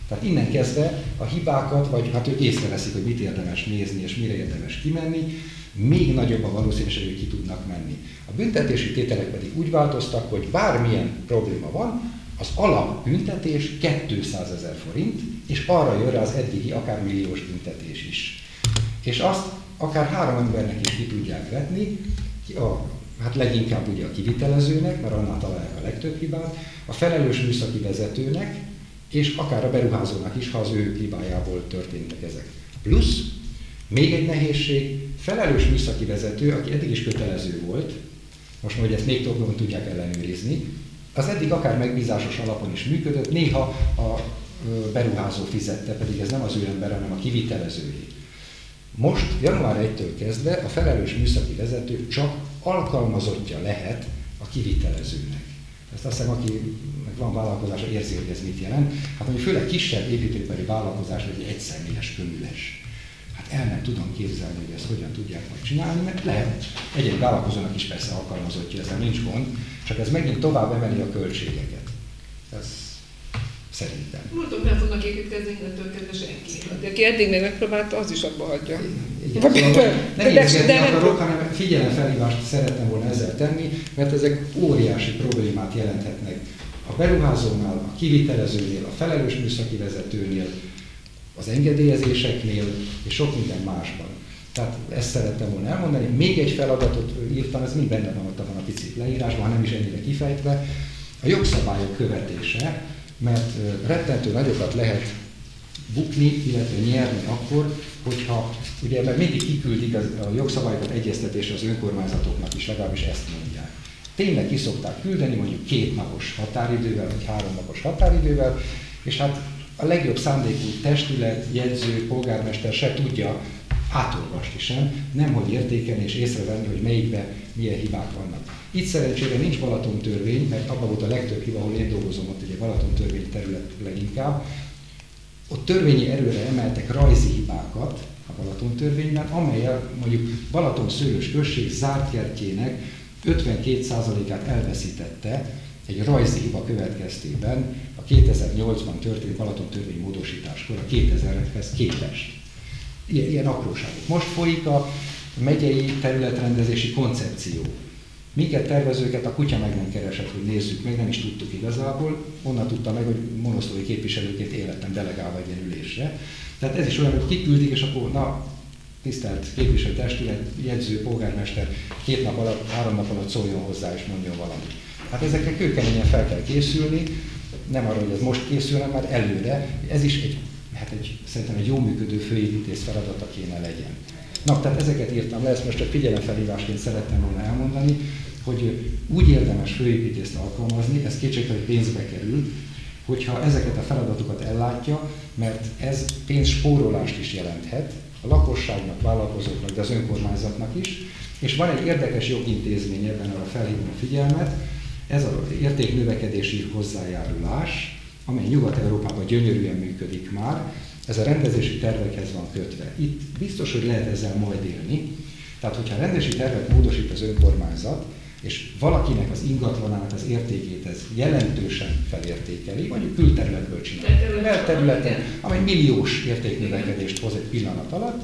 Tehát innen kezdve a hibákat, vagy hát ők észreveszik, hogy mit érdemes nézni és mire érdemes kimenni, még nagyobb a valószínűség, hogy ki tudnak menni. A büntetési tételek pedig úgy változtak, hogy bármilyen probléma van, az alapbüntetés 200 000 forint, és arra jön rá az eddigi akár milliós büntetés is. És azt akár 3 embernek is ki tudják vetni, hát leginkább ugye a kivitelezőnek, mert annál találják a legtöbb hibát, a felelős műszaki vezetőnek, és akár a beruházónak is, ha az ő hibájából történtek ezek. Plusz, még egy nehézség, felelős műszaki vezető, aki eddig is kötelező volt, most már, hogy ezt még többen tudják ellenőrizni, az eddig akár megbízásos alapon is működött, néha a beruházó fizette, pedig ez nem az ő ember, hanem a kivitelezőjé. Most, január 1-től kezdve a felelős műszaki vezető csak alkalmazottja lehet a kivitelezőnek. Ezt azt hiszem, akinek van vállalkozása, érzi, hogy ez mit jelent. Hát mondjuk főleg kisebb építőipari vállalkozás, vagy egy egyszemélyes köműves. Hát el nem tudom képzelni, hogy ezt hogyan tudják majd csinálni, mert lehet. Egy vállalkozónak is persze alkalmazottja, ezzel nincs gond, csak ez megint tovább emeli a költségeket. Ez szerintem. Mondom, nem fognak építkezni innentől kezdve senki. De aki eddig még megpróbálta, az is abba hagyja. Igen, nem érdekelni akarok, hanem figyelemfelhívást szerettem volna ezzel tenni, mert ezek óriási problémát jelenthetnek a beruházónál, a kivitelezőnél, a felelős műszaki vezetőnél, az engedélyezéseknél és sok minden másban. Tehát ezt szerettem volna elmondani. Még egy feladatot írtam, ez mind benne van ott a pici leírásban, ha nem is ennyire kifejtve. A jogszabályok követése, mert rettentő nagyokat lehet bukni, illetve nyerni akkor, hogyha, ugye mert mindig kiküldik a jogszabályokat egyeztetésre az önkormányzatoknak is, legalábbis ezt mondják. Tényleg ki szokták küldeni, mondjuk 2 napos határidővel, vagy 3 napos határidővel, és hát a legjobb szándékú testület, jegyző, polgármester se tudja átolvasni sem, nemhogy értékelni és észrevenni, hogy melyikben milyen hibák vannak. Itt szerencsére nincs Balaton törvény, mert abban volt a legtöbb hiba, ahol én dolgozom, ott ugye Balaton törvény terület leginkább. Ott törvényi erőre emeltek rajzi hibákat a Balaton törvényben, amelyel mondjuk Balaton Szőlős község zárt kertjének 52%-át elveszítette egy rajzi hiba következtében a 2008-ban történt Balaton törvény módosításkor a 2000-hez képest. Ilyen apróságok. Most folyik a megyei területrendezési koncepció. Minket tervezőket a kutya meg nem keresett, hogy nézzük meg, nem is tudtuk igazából. Onnan tudtam meg, hogy monoszlói képviselőként életem delegálva egy ilyen ülésre. Tehát ez is olyan, hogy kiküldik, és akkor na, tisztelt képviselőtestület, jegyző, polgármester 2 nap alatt, 3 nap alatt szóljon hozzá és mondjon valamit. Hát ezekre kőkeményen fel kell készülni, nem arra, hogy ez most készül, hanem már előre. Ez is szerintem egy jó működő főépítész feladata kéne legyen. Na, tehát ezeket írtam le, ezt most csak figyelemfelhívásként szerettem volna elmondani, hogy úgy érdemes főépítészt alkalmazni, ez kétségtelen pénzbe kerül, hogyha ezeket a feladatokat ellátja, mert ez pénzspórolást is jelenthet a lakosságnak, vállalkozóknak, de az önkormányzatnak is. És van egy érdekes jogintézmény, ebben arra felhívom a figyelmet, ez az értéknövekedési hozzájárulás, amely Nyugat-Európában gyönyörűen működik már, ez a rendezési tervekhez van kötve. Itt biztos, hogy lehet ezzel majd élni. Tehát, hogyha a rendezési tervet módosít az önkormányzat, és valakinek az ingatlanának az értékét ez jelentősen felértékeli, mondjuk külterületből csinálja, belterületen, amely milliós értéknövekedést hoz egy pillanat alatt,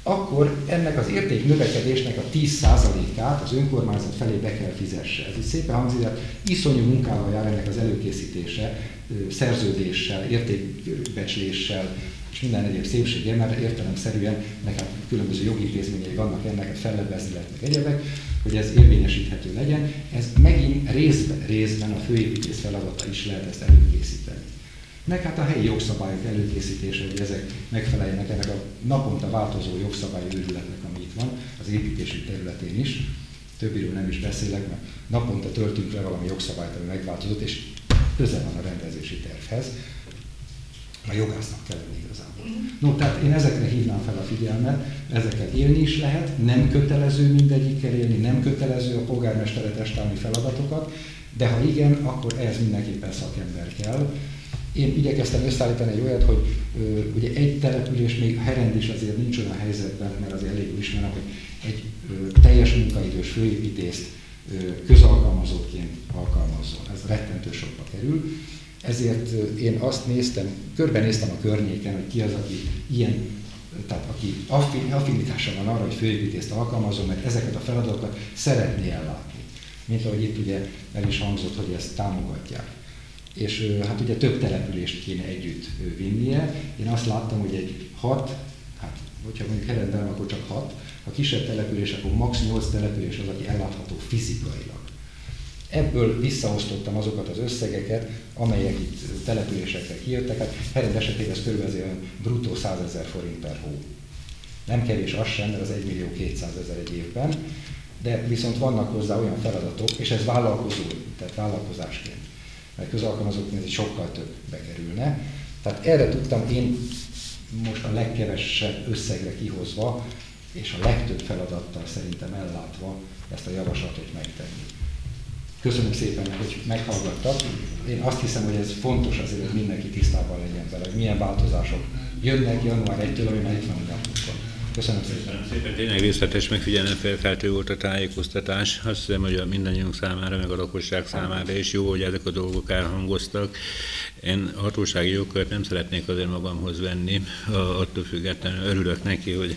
akkor ennek az értéknövekedésnek a 10%-át az önkormányzat felé be kell fizesse. Ez így szépen hangzik, de iszonyú munkával jár ennek az előkészítése, szerződéssel, értékbecsléssel, és minden egyéb szépséggel, mert értelemszerűen neked különböző jogintézményei vannak ennek, fellebbezni lehetnek egyebek, hogy ez érvényesíthető legyen. Ez megint részben a főépítész feladata is lehet ezt előkészíteni. Meg hát a helyi jogszabályok előkészítése, hogy ezek megfeleljenek ennek a naponta változó jogszabályi őrületnek, ami itt van, az építési területén is. Többiről nem is beszélek, mert naponta töltünk le valami jogszabályt, ami megváltozott, és közel van a rendezési tervhez. A jogásznak kell lenni igazából. No, tehát én ezekre hívnám fel a figyelmet, ezeket élni is lehet, nem kötelező mindegyikkel élni, nem kötelező a polgármestere testálni feladatokat, de ha igen, akkor ehhez mindenképpen szakember kell. Én igyekeztem összeállítani egy olyat, hogy ugye egy település, még Herend is azért nincs olyan helyzetben, mert azért elég ismerem, hogy egy teljes munkaidős főépítészt közalkalmazottként alkalmazzon. Ez rettentő sokba kerül. Ezért én azt néztem, körbenéztem a környéken, hogy ki az, aki ilyen, tehát aki affinitása van arra, hogy főépítészt alkalmazzon, mert ezeket a feladatokat szeretné ellátni. Mint ahogy itt ugye el is hangzott, hogy ezt támogatják. És hát ugye több települést kéne együtt vinnie. Én azt láttam, hogy egy 6, hát hogyha mondjuk Herendben, akkor csak 6, ha kisebb település, akkor max. 8 település az, aki ellátható fizikailag. Ebből visszaosztottam azokat az összegeket, amelyek itt településekre kijöttek. Hát Herend esetében ez körülbelül bruttó 100 000 forint per hó. Nem kevés az sem, mert az 1 200 000 egy évben, de viszont vannak hozzá olyan feladatok, és ez vállalkozó, tehát vállalkozásként. Mert közalkalmazottként ez sokkal több bekerülne. Tehát erre tudtam én most a legkevesebb összegre kihozva, és a legtöbb feladattal szerintem ellátva ezt a javaslatot megtenni. Köszönöm szépen, hogy meghallgattak. Én azt hiszem, hogy ez fontos azért, hogy mindenki tisztában legyen vele, hogy milyen változások jönnek január 1-től, ami már itt van a napunkon. Köszönöm szépen. Tényleg részletes, megfigyelemfelkeltő volt a tájékoztatás. Azt hiszem, hogy a mindannyiunk számára, meg a lakosság számára is jó, hogy ezek a dolgok elhangoztak. Én hatósági jogkört nem szeretnék azért magamhoz venni, attól függetlenül örülök neki, hogy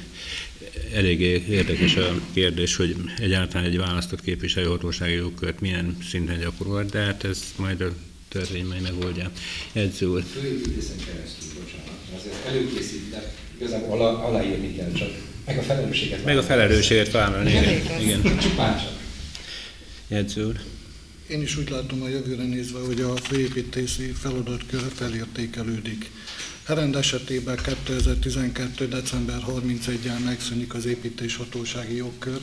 eléggé érdekes a kérdés, hogy egyáltalán egy választott képviselő hatósági jogkört milyen szinten gyakorol, de hát ez majd a törvény majd megoldja. Edző úr. Főépítészen keresztül, bocsánat, azért előkészítem, igazából aláírni kell csak, meg a felelősséget. Meg a felelősséget vállalni, igen. Csupán csak. Edző úr. Én is úgy látom a jövőre nézve, hogy a főépítési feladatkör felértékelődik. Herend esetében 2012. december 31-en megszűnik az építéshatósági jogkör,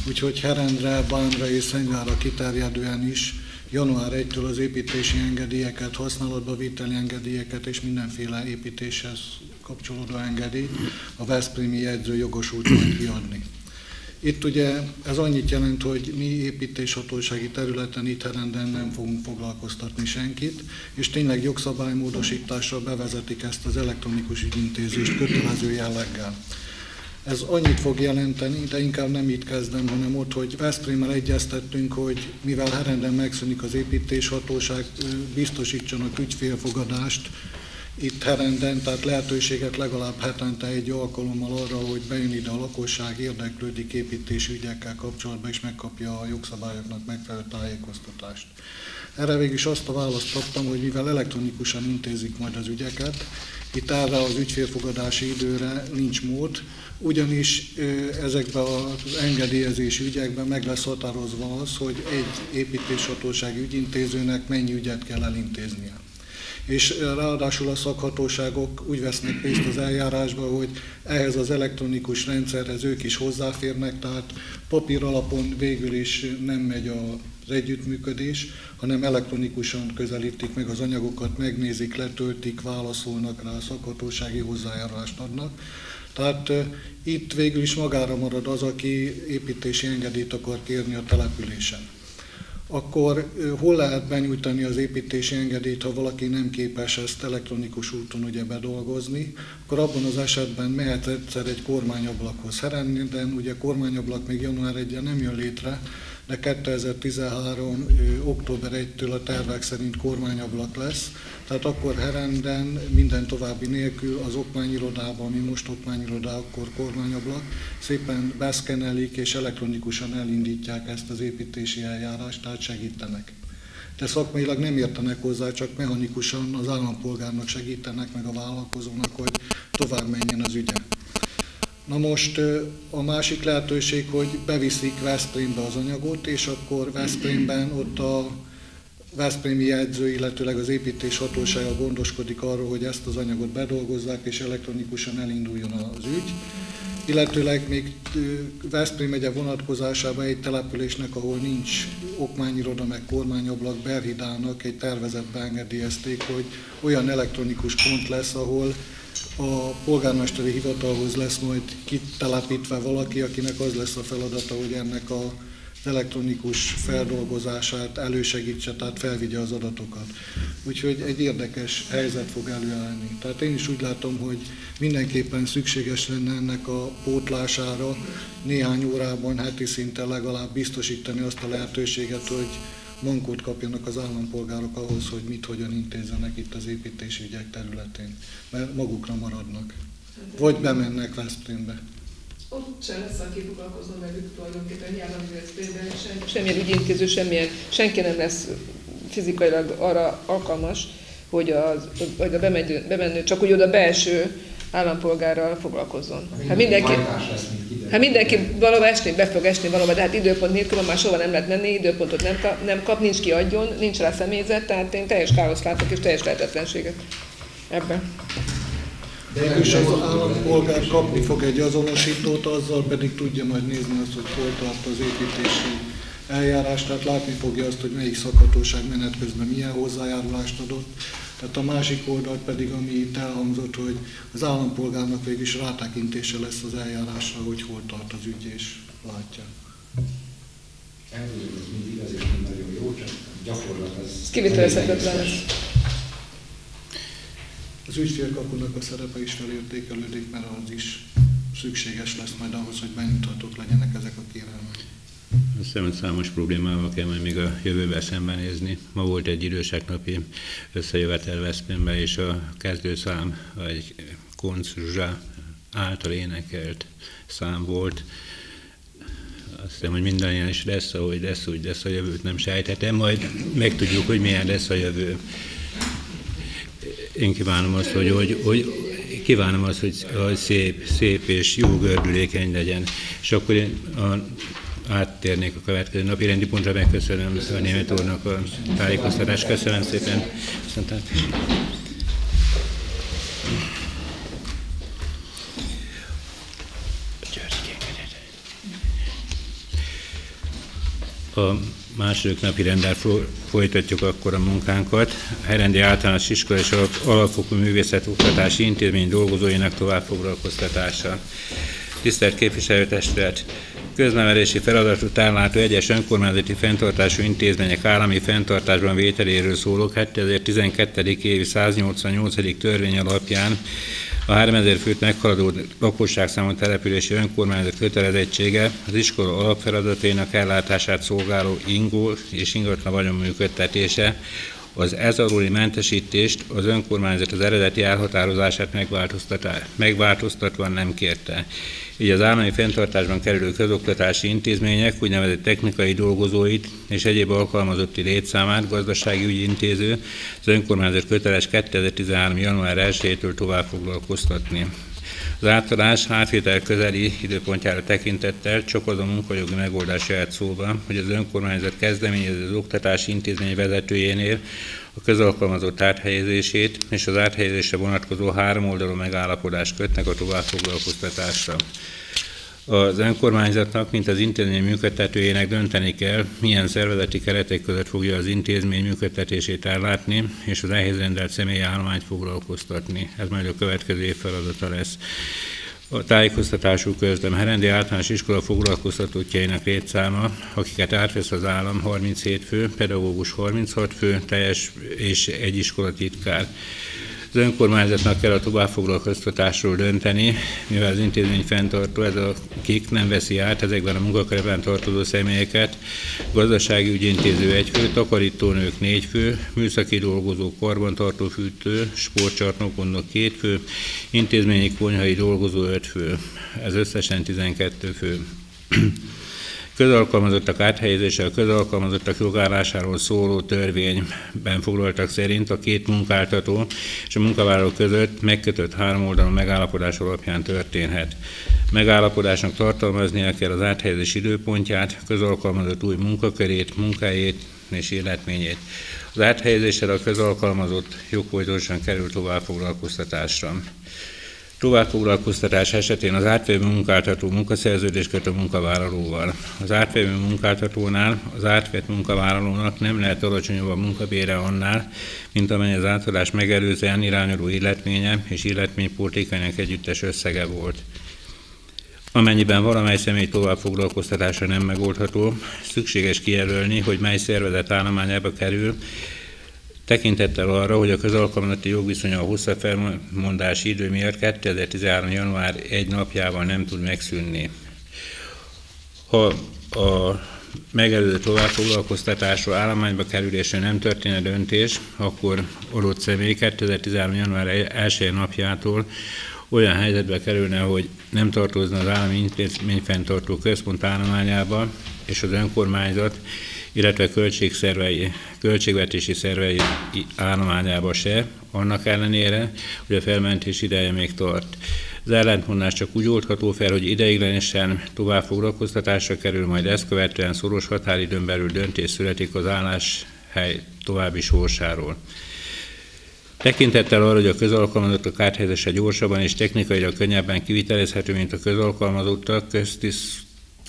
úgyhogy Herendre, Bánra és Szennyvára kiterjedően is január 1-től az építési engedélyeket, használatba vételi engedélyeket és mindenféle építéshez kapcsolódó engedélyt a veszprémi jegyző jogosult majd kiadni. Itt ugye ez annyit jelent, hogy mi építéshatósági területen itt Herenden nem fogunk foglalkoztatni senkit, és tényleg jogszabálymódosítással bevezetik ezt az elektronikus ügyintézést kötelező jelleggel. Ez annyit fog jelenteni, de inkább nem itt kezdem, hanem ott, hogy Veszprémmel egyeztettünk, hogy mivel Herenden megszűnik az építéshatóság, biztosítsanak ügyfélfogadást itt Herenden, tehát lehetőséget legalább hetente egy alkalommal arra, hogy bejön ide a lakosság, érdeklődik építési ügyekkel kapcsolatban, és megkapja a jogszabályoknak megfelelő tájékoztatást. Erre végül is azt a választ kaptam, hogy mivel elektronikusan intézik majd az ügyeket, itt erre az ügyfélfogadási időre nincs mód, ugyanis ezekben az engedélyezési ügyekben meg lesz határozva az, hogy egy építéshatósági ügyintézőnek mennyi ügyet kell elintéznie. És ráadásul a szakhatóságok úgy vesznek részt az eljárásba, hogy ehhez az elektronikus rendszerhez ők is hozzáférnek, tehát papír alapon végül is nem megy az együttműködés, hanem elektronikusan közelítik meg az anyagokat, megnézik, letöltik, válaszolnak rá, szakhatósági hozzájárulást adnak. Tehát itt végül is magára marad az, aki építési engedélyt akar kérni a településen. Akkor hol lehet benyújtani az építési engedélyt, ha valaki nem képes ezt elektronikus úton ugye bedolgozni, akkor abban az esetben mehet egyszer egy kormányablakhoz. Herenden ugye kormányablak még január 1-en nem jön létre, de 2013. október 1-től a tervek szerint kormányablak lesz, tehát akkor Herenden minden további nélkül az okmányirodában, ami most okmányirodá, akkor kormányablak, szépen beszkenelik és elektronikusan elindítják ezt az építési eljárást, tehát segítenek. De szakmailag nem értenek hozzá, csak mechanikusan az állampolgárnak segítenek, meg a vállalkozónak, hogy tovább menjen az ügye. Na most a másik lehetőség, hogy beviszik Veszprémbe az anyagot, és akkor Veszprémben ott a veszprémi jegyző, illetőleg az építéshatósága gondoskodik arról, hogy ezt az anyagot bedolgozzák, és elektronikusan elinduljon az ügy. Illetőleg még Veszprém megye vonatkozásában egy településnek, ahol nincs okmányiroda, meg kormányablak, Berhidának egy tervezetbe engedélyezték, hogy olyan elektronikus pont lesz, ahol a polgármesteri hivatalhoz lesz majd kitelepítve valaki, akinek az lesz a feladata, hogy ennek az elektronikus feldolgozását elősegítse, tehát felvigye az adatokat. Úgyhogy egy érdekes helyzet fog előállni. Tehát én is úgy látom, hogy mindenképpen szükséges lenne ennek a pótlására néhány órában, heti szinten legalább biztosítani azt a lehetőséget, hogy mankót kapjanak az állampolgárok ahhoz, hogy mit, hogyan intézzenek itt az építési ügyek területén, mert magukra maradnak. Vagy bemennek Veszprémbe. Ott sem lesz, aki foglalkozna velük tulajdonképpen járnak Veszprémben, semmilyen ügyintéző, senki nem lesz fizikailag arra alkalmas, hogy a bemenő, csak úgy oda belső állampolgárral foglalkozzon. Hát mindenki valahol be fog esni valahol, de hát időpont nélkül már soha nem lehet menni, időpontot nem kap, nincs ki adjon, nincs rá személyzet, tehát én teljes káoszt látok és teljes lehetetlenséget ebben. És az állampolgár kapni fog egy azonosítót, azzal pedig tudja majd nézni azt, hogy hol tart az építési eljárás, tehát látni fogja azt, hogy melyik szakhatóság menet közben milyen hozzájárulást adott. Tehát a másik oldal pedig, ami itt elhangzott, hogy az állampolgárnak végül is rátekintése lesz az eljárásra, hogy hol tart az ügy és látja. elmondjuk, ez mind igaz és mind nagyon jó, csak gyakorlat Ez ez kivitelezhetetlen lesz. Az ügyfélkapunak a szerepe is felértékelődik, mert az is szükséges lesz majd ahhoz, hogy benyújthatók legyenek ezek a kérelmek. Azt hiszem, hogy számos problémával kell majd még a jövőben szembenézni. Ma volt egy időságnapi összejövetel Veszprémben, és a kezdőszám egy Koncz Zsuzsa által énekelt szám volt. Azt hiszem, hogy mindannyian is lesz, ahogy lesz, úgy lesz a jövőt, nem sejthetem, majd megtudjuk, hogy milyen lesz a jövő. Én kívánom azt, hogy szép és jó gördülékeny legyen. És akkor én áttérnék a következő napi rendi pontra, megköszönöm a Németh úrnak a tájékoztatást. Köszönöm szépen. A második napi renddel folytatjuk akkor a munkánkat. A Herendi Általános Iskola és Alapfokú Művészetoktatási Intézmény dolgozóinak továbbfoglalkoztatása. Tisztelt Képviselőtestület! Köznevelési feladatút ellátó egyes önkormányzati fenntartású intézmények állami fenntartásban vételéről szóló 2012. évi 188. törvény alapján a 3000 főt meghaladó lakosságszámú települési önkormányzat kötelezettsége az iskola alapfeladatainak ellátását szolgáló ingó és ingatlan vagyon működtetése, az ez aluli mentesítést az önkormányzat az eredeti elhatározását megváltoztatva nem kérte. Így az állami fenntartásban kerülő közoktatási intézmények úgynevezett technikai dolgozóit és egyéb alkalmazotti létszámát gazdasági ügyintéző az önkormányzat köteles 2013. január 1-től tovább foglalkoztatni. Az átadás átvétel közeli időpontjára tekintettel csak az a munkajogi megoldás jöhet szóba, hogy az önkormányzat kezdeményező az oktatási intézmény vezetőjénél a közalkalmazott áthelyezését és az áthelyezésre vonatkozó háromoldalú megállapodást kötnek a továbbfoglalkoztatásra. Az önkormányzatnak, mint az intézmény működtetőjének dönteni kell, milyen szervezeti keretek között fogja az intézmény működtetését ellátni, és az ehhez rendelt személyi állományt foglalkoztatni. Ez majd a következő év feladata lesz. A tájékoztatású közlöm Herendi Általános Iskola foglalkoztatottjainak létszáma, akiket átvesz az állam 37 fő, pedagógus 36 fő, teljes és egy iskolatitkár. Az önkormányzatnak kell a továbbfoglalkoztatásról dönteni, mivel az intézmény fenntartó, ez a KIK nem veszi át ezekben a munkakörben tartozó személyeket, gazdasági ügyintéző 1 fő, takarítónők 4 fő, műszaki dolgozó, karbantartó fűtő, sportcsarnokgondnok 2 fő, intézményi konyhai dolgozó 5 fő, ez összesen 12 fő. Közalkalmazottak áthelyezése a közalkalmazottak jogállásáról szóló törvényben foglaltak szerint a két munkáltató és a munkavállaló között megkötött háromoldalú megállapodás alapján történhet. Megállapodásnak tartalmaznia kell az áthelyezés időpontját, közalkalmazott új munkakörét, munkáját és életményét. Az áthelyezéssel a közalkalmazott jogfolytonosan kerül továbbfoglalkoztatásra. Továbbfoglalkoztatás esetén az átvevő munkáltató munkaszerződést köt a munkavállalóval. Az átvevő munkáltatónál az átvett munkavállalónak nem lehet alacsonyabb a munkabére annál, mint amely az átadás megelőzően irányuló illetménye és illetménypótlékainak együttes összege volt. Amennyiben valamely személy továbbfoglalkoztatása nem megoldható, szükséges kijelölni, hogy mely szervezet állományába kerül, tekintettel arra, hogy a közalkalmazati jogviszonya a hosszabb felmondási idő miatt 2013. január 1 napjával nem tud megszűnni. Ha a megelőző továbbfoglalkoztatásról állományba kerülésre nem történne döntés, akkor adott személy 2013. január 1 napjától olyan helyzetbe kerülne, hogy nem tartozna az állami intézményfenntartó központ állományába, és az önkormányzat, illetve költségvetési szervei állományába se, annak ellenére, hogy a felmentés ideje még tart. Az ellentmondás csak úgy oldható fel, hogy ideiglenesen továbbfoglalkoztatásra kerül, majd ezt követően szoros határidőn belül döntés születik az álláshely további sorsáról. Tekintettel arra, hogy a közalkalmazottak áthelyezése gyorsabban és technikailag könnyebben kivitelezhető, mint a közalkalmazottak,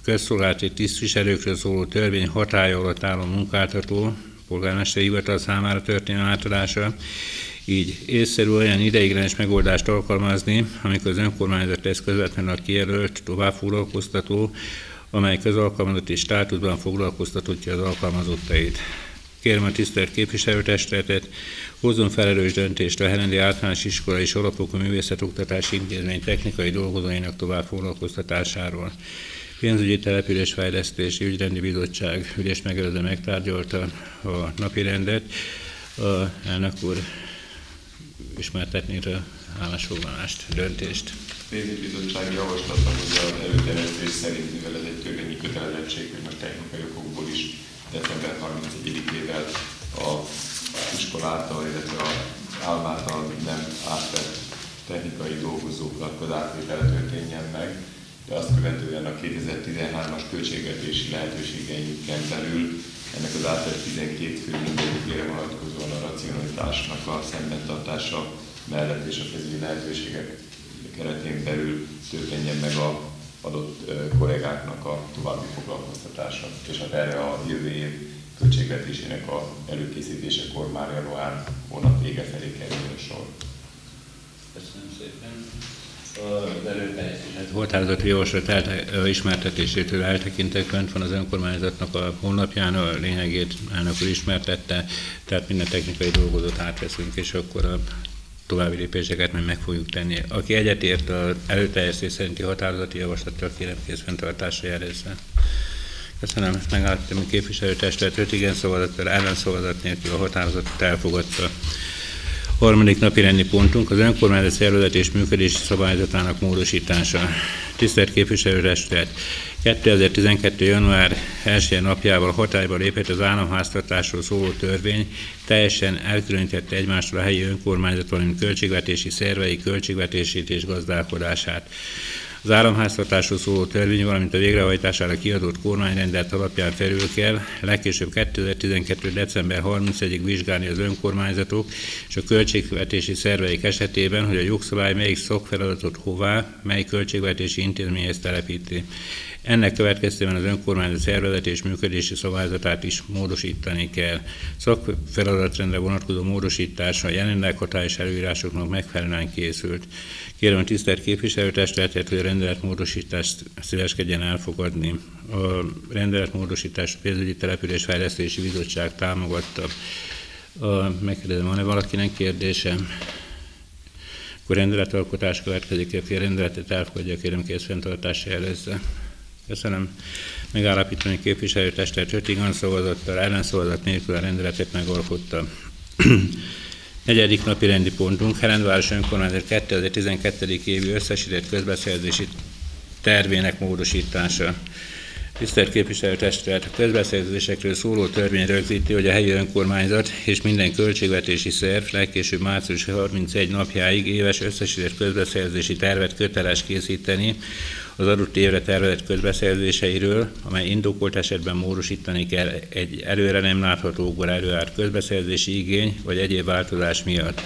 közszolgálati tisztviselőkről szóló törvény hatálya alatt álló munkáltató polgármesteri hivatal számára történő átadása, így észszerű olyan ideiglenes megoldást alkalmazni, amikor az önkormányzat lesz közvetlenül a kijelölt továbbfoglalkoztató, amely közalkalmazotti státuszban foglalkoztatottja az alkalmazottait. Kérem a tisztelt képviselőtestületet, hozzon felelős döntést a Herendi Általános Iskola és Alapfokú Művészetoktatási Intézmény technikai dolgozóinak tovább foglalkoztatásáról. Pénzügyi Településfejlesztési Ügyrendi Bizottság ülés megelőzően megtárgyalta a napirendet. A elnök úr ismertetné az állásfoglalást, döntést. Pénzügybizottsági javaslata, hogy az előterjesztés szerint, mivel ez egy törvényi kötelezettség, hogy most technikai okokból is december 31-ével az iskola által, illetve az állam által nem átvett technikai dolgozóknak az átvétele történjen meg, de azt követően a 2013-as költségvetési lehetőségeinken belül ennek az átvett 12 fő mindegyikére vonatkozóan a racionalitásnak a szembentartása mellett és a pénzügyi lehetőségek keretén belül történjen meg az adott kollégáknak a további foglalkoztatása. És hát erre a jövő év költségvetésének az előkészítésekor már január hónap vége felé kerül sor. Köszönöm szépen. Az előterjesztés határozati javaslat ismertetésétől eltekintek, fönt van az önkormányzatnak a honlapján, a lényegét elnök úr ismertette, tehát minden technikai dolgozót átveszünk, és akkor a további lépéseket meg fogjuk tenni. Aki egyetért az előterjesztés szerinti határozati javaslattal, kérem készfenntartásra jelezze. Köszönöm, megállapítom, a képviselőtestület 5 igen szavazattal, ellenszavazat nélkül a határozatot elfogadta. Harmadik napi rendi pontunk az önkormányzat szervezet és működési szabályzatának módosítása. Tisztelt képviselőtestület! 2012. január 1. napjával hatályba lépett az államháztartásról szóló törvény, teljesen elkülönítette egymástól a helyi önkormányzat, valamint költségvetési szervei költségvetését és gazdálkodását. Az államháztartásról szóló törvény, valamint a végrehajtására kiadott kormányrendelet alapján felül kell legkésőbb 2012. december 31-ig vizsgálni az önkormányzatok és a költségvetési szerveik esetében, hogy a jogszabály melyik szakfeladatot hová, mely költségvetési intézményhez telepíti. Ennek következtében az önkormányzat szervezet és működési szabályzatát is módosítani kell. Szakfeladatrendre vonatkozó módosítása a jelenleg hatályos előírásoknak megfelelően készült. Kérem a tisztelt képviselőtestületet, hogy a rendeletmódosítást szíveskedjen elfogadni. A rendeletmódosítást a Pénzügyi Településfejlesztési Bizottság támogatta. Megkérdezem, van-e valakinek kérdése? Akkor rendeletalkotás következik, aki a rendeletet elfogadja, kérem készfenntartásra jelezze. Köszönöm. Megállapítani képviselőtestület 5 igen szavazattal, ellenszavazat nélkül a rendeletet megalkotta. Negyedik napi rendi pontunk, Herendváros önkormányzat 2012. évi összesített közbeszerzési tervének módosítása. Tisztelt képviselőtestület, a közbeszerzésekről szóló törvény rögzíti, hogy a helyi önkormányzat és minden költségvetési szerv legkésőbb március 31 napjáig éves összesített közbeszerzési tervet köteles készíteni az adott évre tervezett közbeszerzéseiről, amely indokolt esetben módosítani kell egy előre nem láthatókból előállt közbeszerzési igény vagy egyéb változás miatt.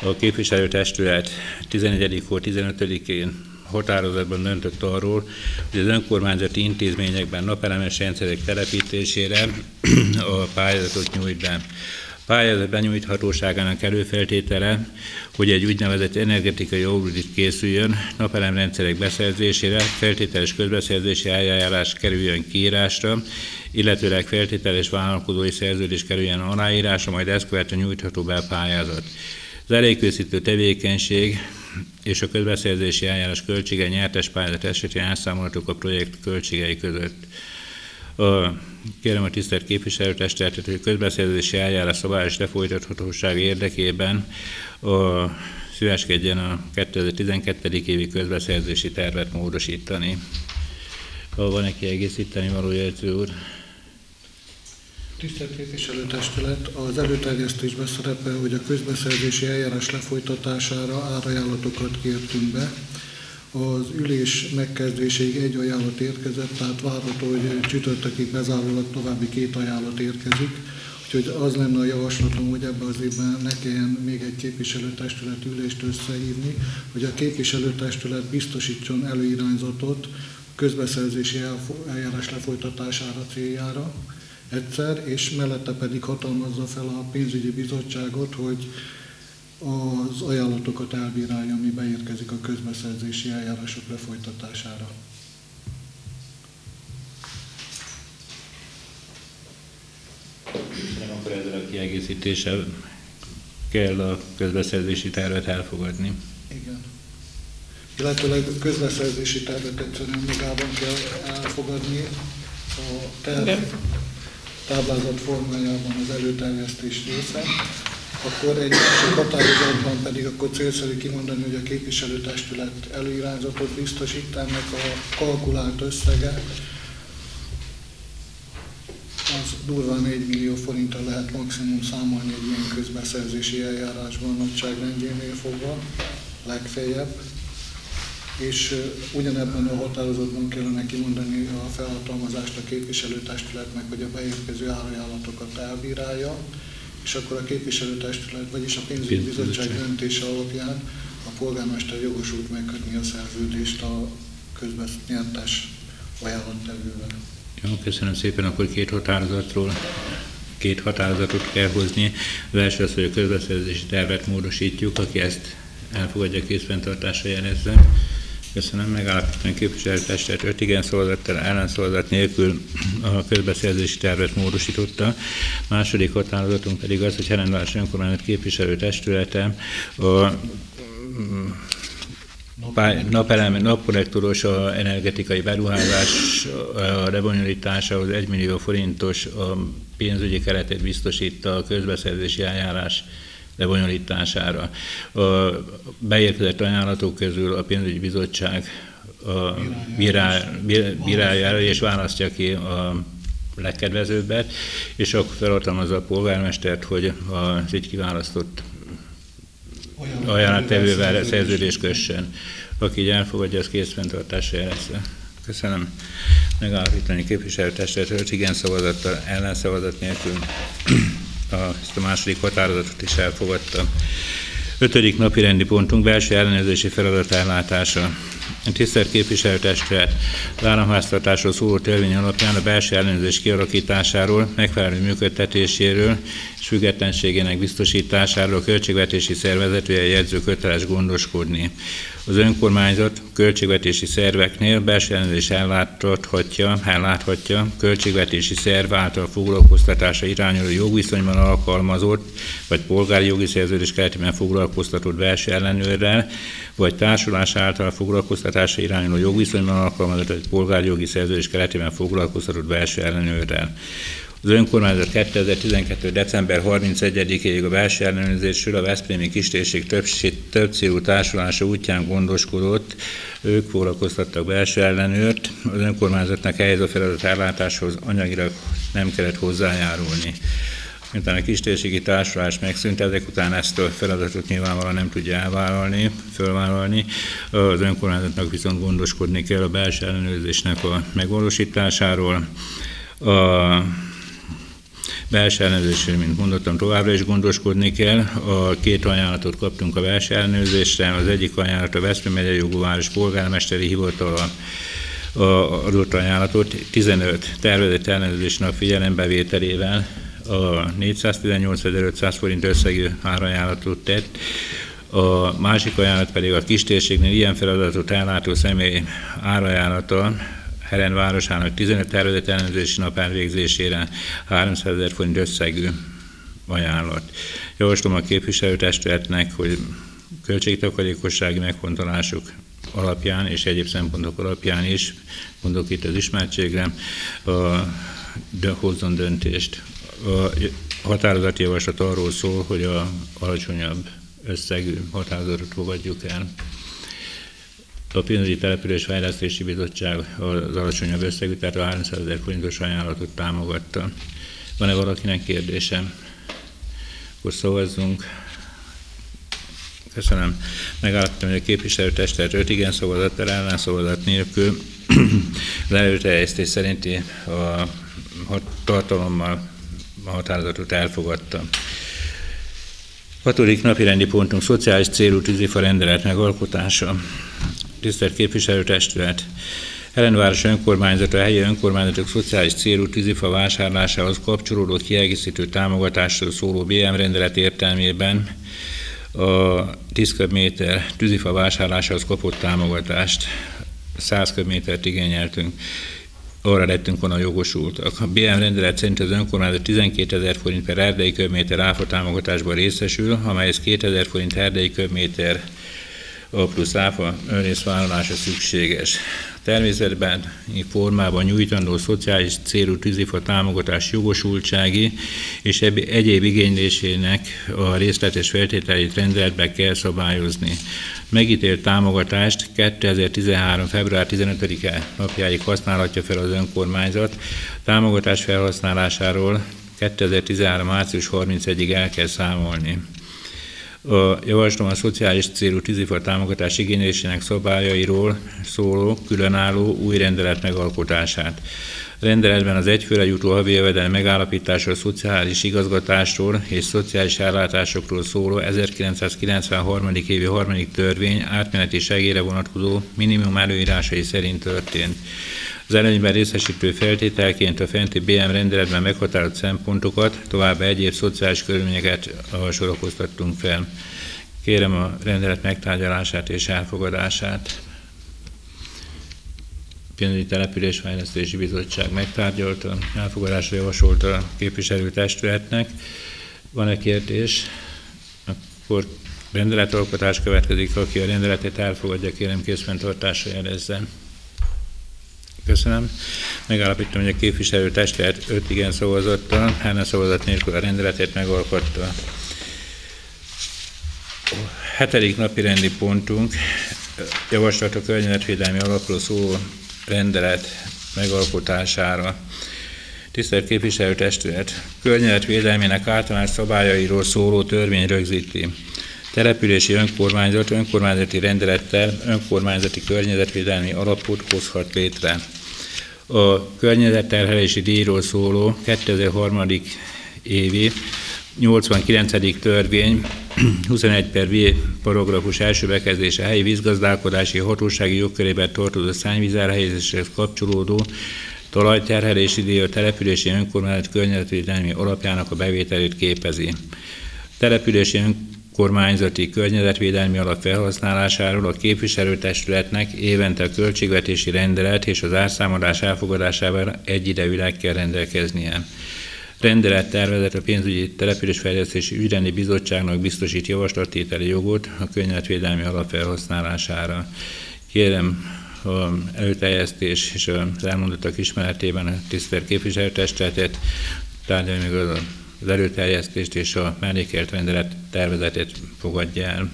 A képviselőtestület 11-15-én határozatban döntött arról, hogy az önkormányzati intézményekben napelemes rendszerek telepítésére a pályázatot nyújt be. A pályázat benyújthatóságának előfeltétele, hogy egy úgynevezett energetikai audit készüljön, napelemrendszerek beszerzésére, feltételes közbeszerzési eljárás kerüljön kiírásra, illetőleg feltételes vállalkozói szerződés kerüljön aláírásra, majd ezt követően nyújtható be a pályázat. Az elégkészítő tevékenység és a közbeszerzési eljárás költsége nyertes pályázat esetén elszámolhatók a projekt költségei között. Kérem a tisztelt képviselőtestületet, hogy a közbeszerzési eljárás szabályos lefolytathatóság érdekében szíveskedjen a 2012. évi közbeszerzési tervet módosítani. Van-e kiegészíteni való, jegyző úr? Tisztelt képviselőtestület, az előterjesztésben szerepel, hogy a közbeszerzési eljárás lefolytatására árajánlatokat kértünk be. Az ülés megkezdéséig egy ajánlat érkezett, tehát várható, hogy csütörtökig bezárólag további 2 ajánlat érkezik. Úgyhogy az lenne a javaslatom, hogy ebben az évben ne kelljen még egy képviselőtestület ülést összehívni, hogy a képviselőtestület biztosítson előirányzatot közbeszerzési eljárás lefolytatására céljára egyszer, és mellette pedig hatalmazza fel a pénzügyi bizottságot, hogy az ajánlatokat elbírálja, ami beérkezik a közbeszerzési eljárások lefolytatására. kiegészítése kell a közbeszerzési tervet elfogadni. Igen. Illetőleg a közbeszerzési tervet egyszerűen magában kell elfogadni a terv táblázat formájában az előterjesztés része. Akkor egy másik határozatban pedig akkor célszerű kimondani, hogy a képviselőtestület előirányzatot biztosít, ennek a kalkulált összege az durván 4 millió forinttal lehet maximum számolni egy ilyen közbeszerzési eljárásban nagyságrendjénél fogva, legfeljebb. És ugyanebben a határozatban kellene kimondani a felhatalmazást a képviselőtestületnek, hogy a beérkező árajánlatokat elbírálja, és akkor a képviselőtestület, vagyis a pénzügyi bizottság döntése alapján a polgármester jogosult megkötni a szerződést a közbenyertes ajánlattevővel. Jó, köszönöm szépen, akkor két határozatot kell hozni. Az első az, hogy a közbeszerzési tervet módosítjuk, aki ezt elfogadja, készfenntartásra jelezze. Köszönöm, megállapítani képviselőtestület 5 igen szavazattal, ellenszavazat nélkül a közbeszerzési tervet módosította. Második határozatunk pedig az, hogy Herendváros önkormányzat képviselőtestülete a napkollektoros energetikai beruházás a lebonyolításához 1 millió forintos a pénzügyi keretet biztosítta a közbeszerzési eljárás lebonyolítására. A beérkezett ajánlatok közül a pénzügyi bizottság bírálja és választja ki a legkedvezőbbet, és akkor felhatalmazza a polgármestert, hogy az így kiválasztott ajánlattevővel szerződést kössön. Aki így elfogadja, az készfenntartásra jelezze. Köszönöm. Megállapítani képviselőtestület igen szavazattal, ellenszavazat nélkül ezt a második határozatot is elfogadta. 5. napi rendi pontunk belső ellenőrzési feladat ellátása. A tisztelt képviselőtestület az államháztartásról szóló törvény alapján a belső ellenőrzés kialakításáról, megfelelő működtetéséről és függetlenségének biztosításáról a költségvetési szervezetője jegyző köteles gondoskodni. Az önkormányzat költségvetési szerveknél belső ellenőrzés elláthatja költségvetési szerv által foglalkoztatásra irányuló jogviszonyban alkalmazott vagy polgári jogi szerződés keretében foglalkoztatott belső ellenőrrel, vagy társulás által foglalkoztatásra irányuló jogviszonyban alkalmazott vagy polgári jogi szerződés keretében foglalkoztatott belső ellenőrrel. Az önkormányzat 2012. december 31-ig a belső ellenőrzésről a Veszprémi Kistérség többcélú társulása útján gondoskodott, ők foglalkoztattak belső ellenőrt, az önkormányzatnak ehhez a feladat ellátáshoz anyagilag nem kellett hozzájárulni. Miután a kistérségi társulás megszűnt, ezek után ezt a feladatot nyilvánvalóan nem tudja fölvállalni. Az önkormányzatnak viszont gondoskodni kell a belső ellenőrzésnek a megvalósításáról. A belső ellenőrzésről, mint mondottam, továbbra is gondoskodni kell. A 2 ajánlatot kaptunk a belső ellenőrzésre. Az egyik ajánlat a Veszprém megyei jogú város polgármesteri hivatala adott ajánlatot 15 tervezett ellenőrzésnek figyelembevételével a 418.500 forint összegű árajánlatot tett. A másik ajánlat pedig a kistérségnél ilyen feladatot ellátó személy árajánlata Heren városának 15 tervezett ellenőrzési nap elvégzésére 300 000 forint összegű ajánlat. Javaslom a képviselőtestületnek, hogy költségtakarékossági megfontolások alapján és egyéb szempontok alapján is, mondok itt az ismertségre, hozzon döntést. A határozati javaslat arról szól, hogy a alacsonyabb összegű határozatot fogadjuk el. A pénzügyi település fejlesztési bizottság az alacsonyabb összegű, tehát a 300 000 forintos ajánlatot támogatta. Van-e valakinek kérdése? Akkor szavazzunk. Köszönöm. Megállapítom, hogy a képviselőtestület 5 igen szavazattal, ellenszavazat nélkül az előterjesztés szerinti a tartalommal a határozatot elfogadta. 6. napirendi pontunk szociális célú tűzifa rendelet megalkotása. Tisztelt képviselőtestület! Herendváros önkormányzata a helyi önkormányzatok szociális célú tűzifa vásárlásához kapcsolódó kiegészítő támogatásról szóló BM rendelet értelmében a 10 köbméter tűzifa vásárlásához kapott támogatást, 100 köbmétert igényeltünk. arra lettünk volna jogosultak. A BM rendelet szerint az önkormányzat 12 000 forint per erdei köbméter áfa támogatásban részesül, amelyhez 2000 forint erdei köbméter A plusz áfa önrészvállalása szükséges. A természetben formában nyújtandó szociális célú tűzifa támogatás jogosultsági és egyéb igénylésének a részletes feltételeit rendeletben kell szabályozni. Megítélt támogatást 2013. február 15-e napjáig használhatja fel az önkormányzat. Támogatás felhasználásáról 2013. március 31-ig el kell számolni. A javaslom a szociális célú tűzifa támogatás igénylésének szabályairól szóló különálló új rendelet megalkotását. A rendeletben az egyfőre jutó havi jövedelem megállapításról, szociális igazgatásról és szociális ellátásokról szóló 1993. évi 3. törvény átmeneti segélyre vonatkozó minimum előírásai szerint történt. Az előnyben részesítő feltételként a fenti BM rendeletben meghatározott szempontokat, továbbá egyéb szociális körülményeket sorakoztattunk fel. Kérem a rendelet megtárgyalását és elfogadását. A Pénzügyi Településfejlesztési Bizottság megtárgyalta, elfogadásra javasolta a képviselőtestületnek. Van-e kérdés? Akkor rendeletalkotás következik, aki a rendeletet elfogadja, kérem készfenntartásra jelezzen. Köszönöm. Megállapítom, hogy a képviselőtestület 5 igen szavazattal, 3 szavazat nélkül a rendeletet megalkotta. A 7. napi rendi pontunk javaslat a környezetvédelmi alapról szóló rendelet megalkotására. Tisztelt képviselőtestület, környezetvédelmének általános szabályairól szóló törvény rögzíti. Települési önkormányzat önkormányzati rendelettel önkormányzati környezetvédelmi alapot hozhat létre. A környezetterhelési díjról szóló 2003. évi 89. törvény 21/V paragrafus első bekezdése helyi vízgazdálkodási hatósági jogkörében tartozó szennyvízelhelyezéshez kapcsolódó talajterhelési díj a települési önkormányzat környezetvédelmi alapjának a bevételét képezi. Települési önkormányzati környezetvédelmi alap felhasználásáról a képviselőtestületnek évente a költségvetési rendelet és az árszámadás elfogadásával egyidejűleg kell rendelkeznie. Rendelettervezet a pénzügyi településfejlesztési ügyrendi bizottságnak biztosít javaslattételi jogot a környezetvédelmi alap felhasználására. Kérem az előterjesztés és az elmondottak ismeretében a tisztelt képviselőtestületet tárgyalni meg az előterjesztést és a mellékelt rendelet tervezetét fogadja el.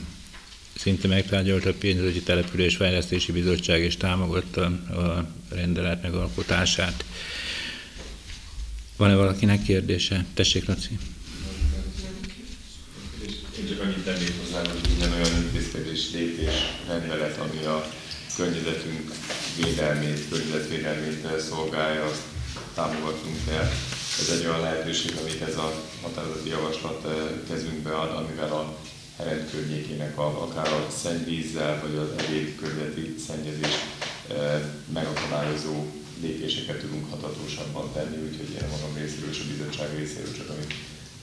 Szinte megtárgyalt a pénzügyi településfejlesztési bizottság és támogatta a rendelet megalkotását. Van-e valakinek kérdése? Tessék, Laci. Én csak annyit tennék hozzá, hogy minden olyan intézkedés, lépés, rendelet, ami a környezetünk környezetvédelmét szolgálja, azt támogatunk el. Ez egy olyan lehetőség, amit ez a határozati javaslat kezünkbe ad, amivel a Herend környékének akár a szennyvízzel vagy az egyéb környezeti szennyezés megakadályozó lépéseket tudunk hatatósabban tenni, úgyhogy én magam részéről és a bizottság részéről csak amit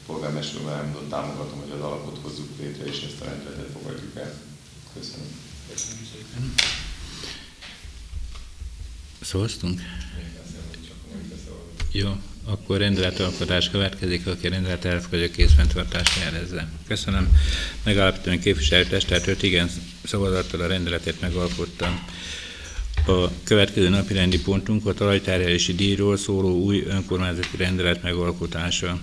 polgármester úr elmondott, támogatom, hogy az alapot hozzuk létre, és ezt a rendeletet fogadjuk el. Köszönöm. Szavaztunk? Jó, akkor rendeletalkotás következik, aki a rendelet elfogadja, készfenntartásra jelezze. Köszönöm. Megállapítom, hogy képviselőtestület 5 igen szavazattal a rendeletet megalkotta. A következő napi rendi pontunk a talajterhelési díjról szóló új önkormányzati rendelet megalkotása.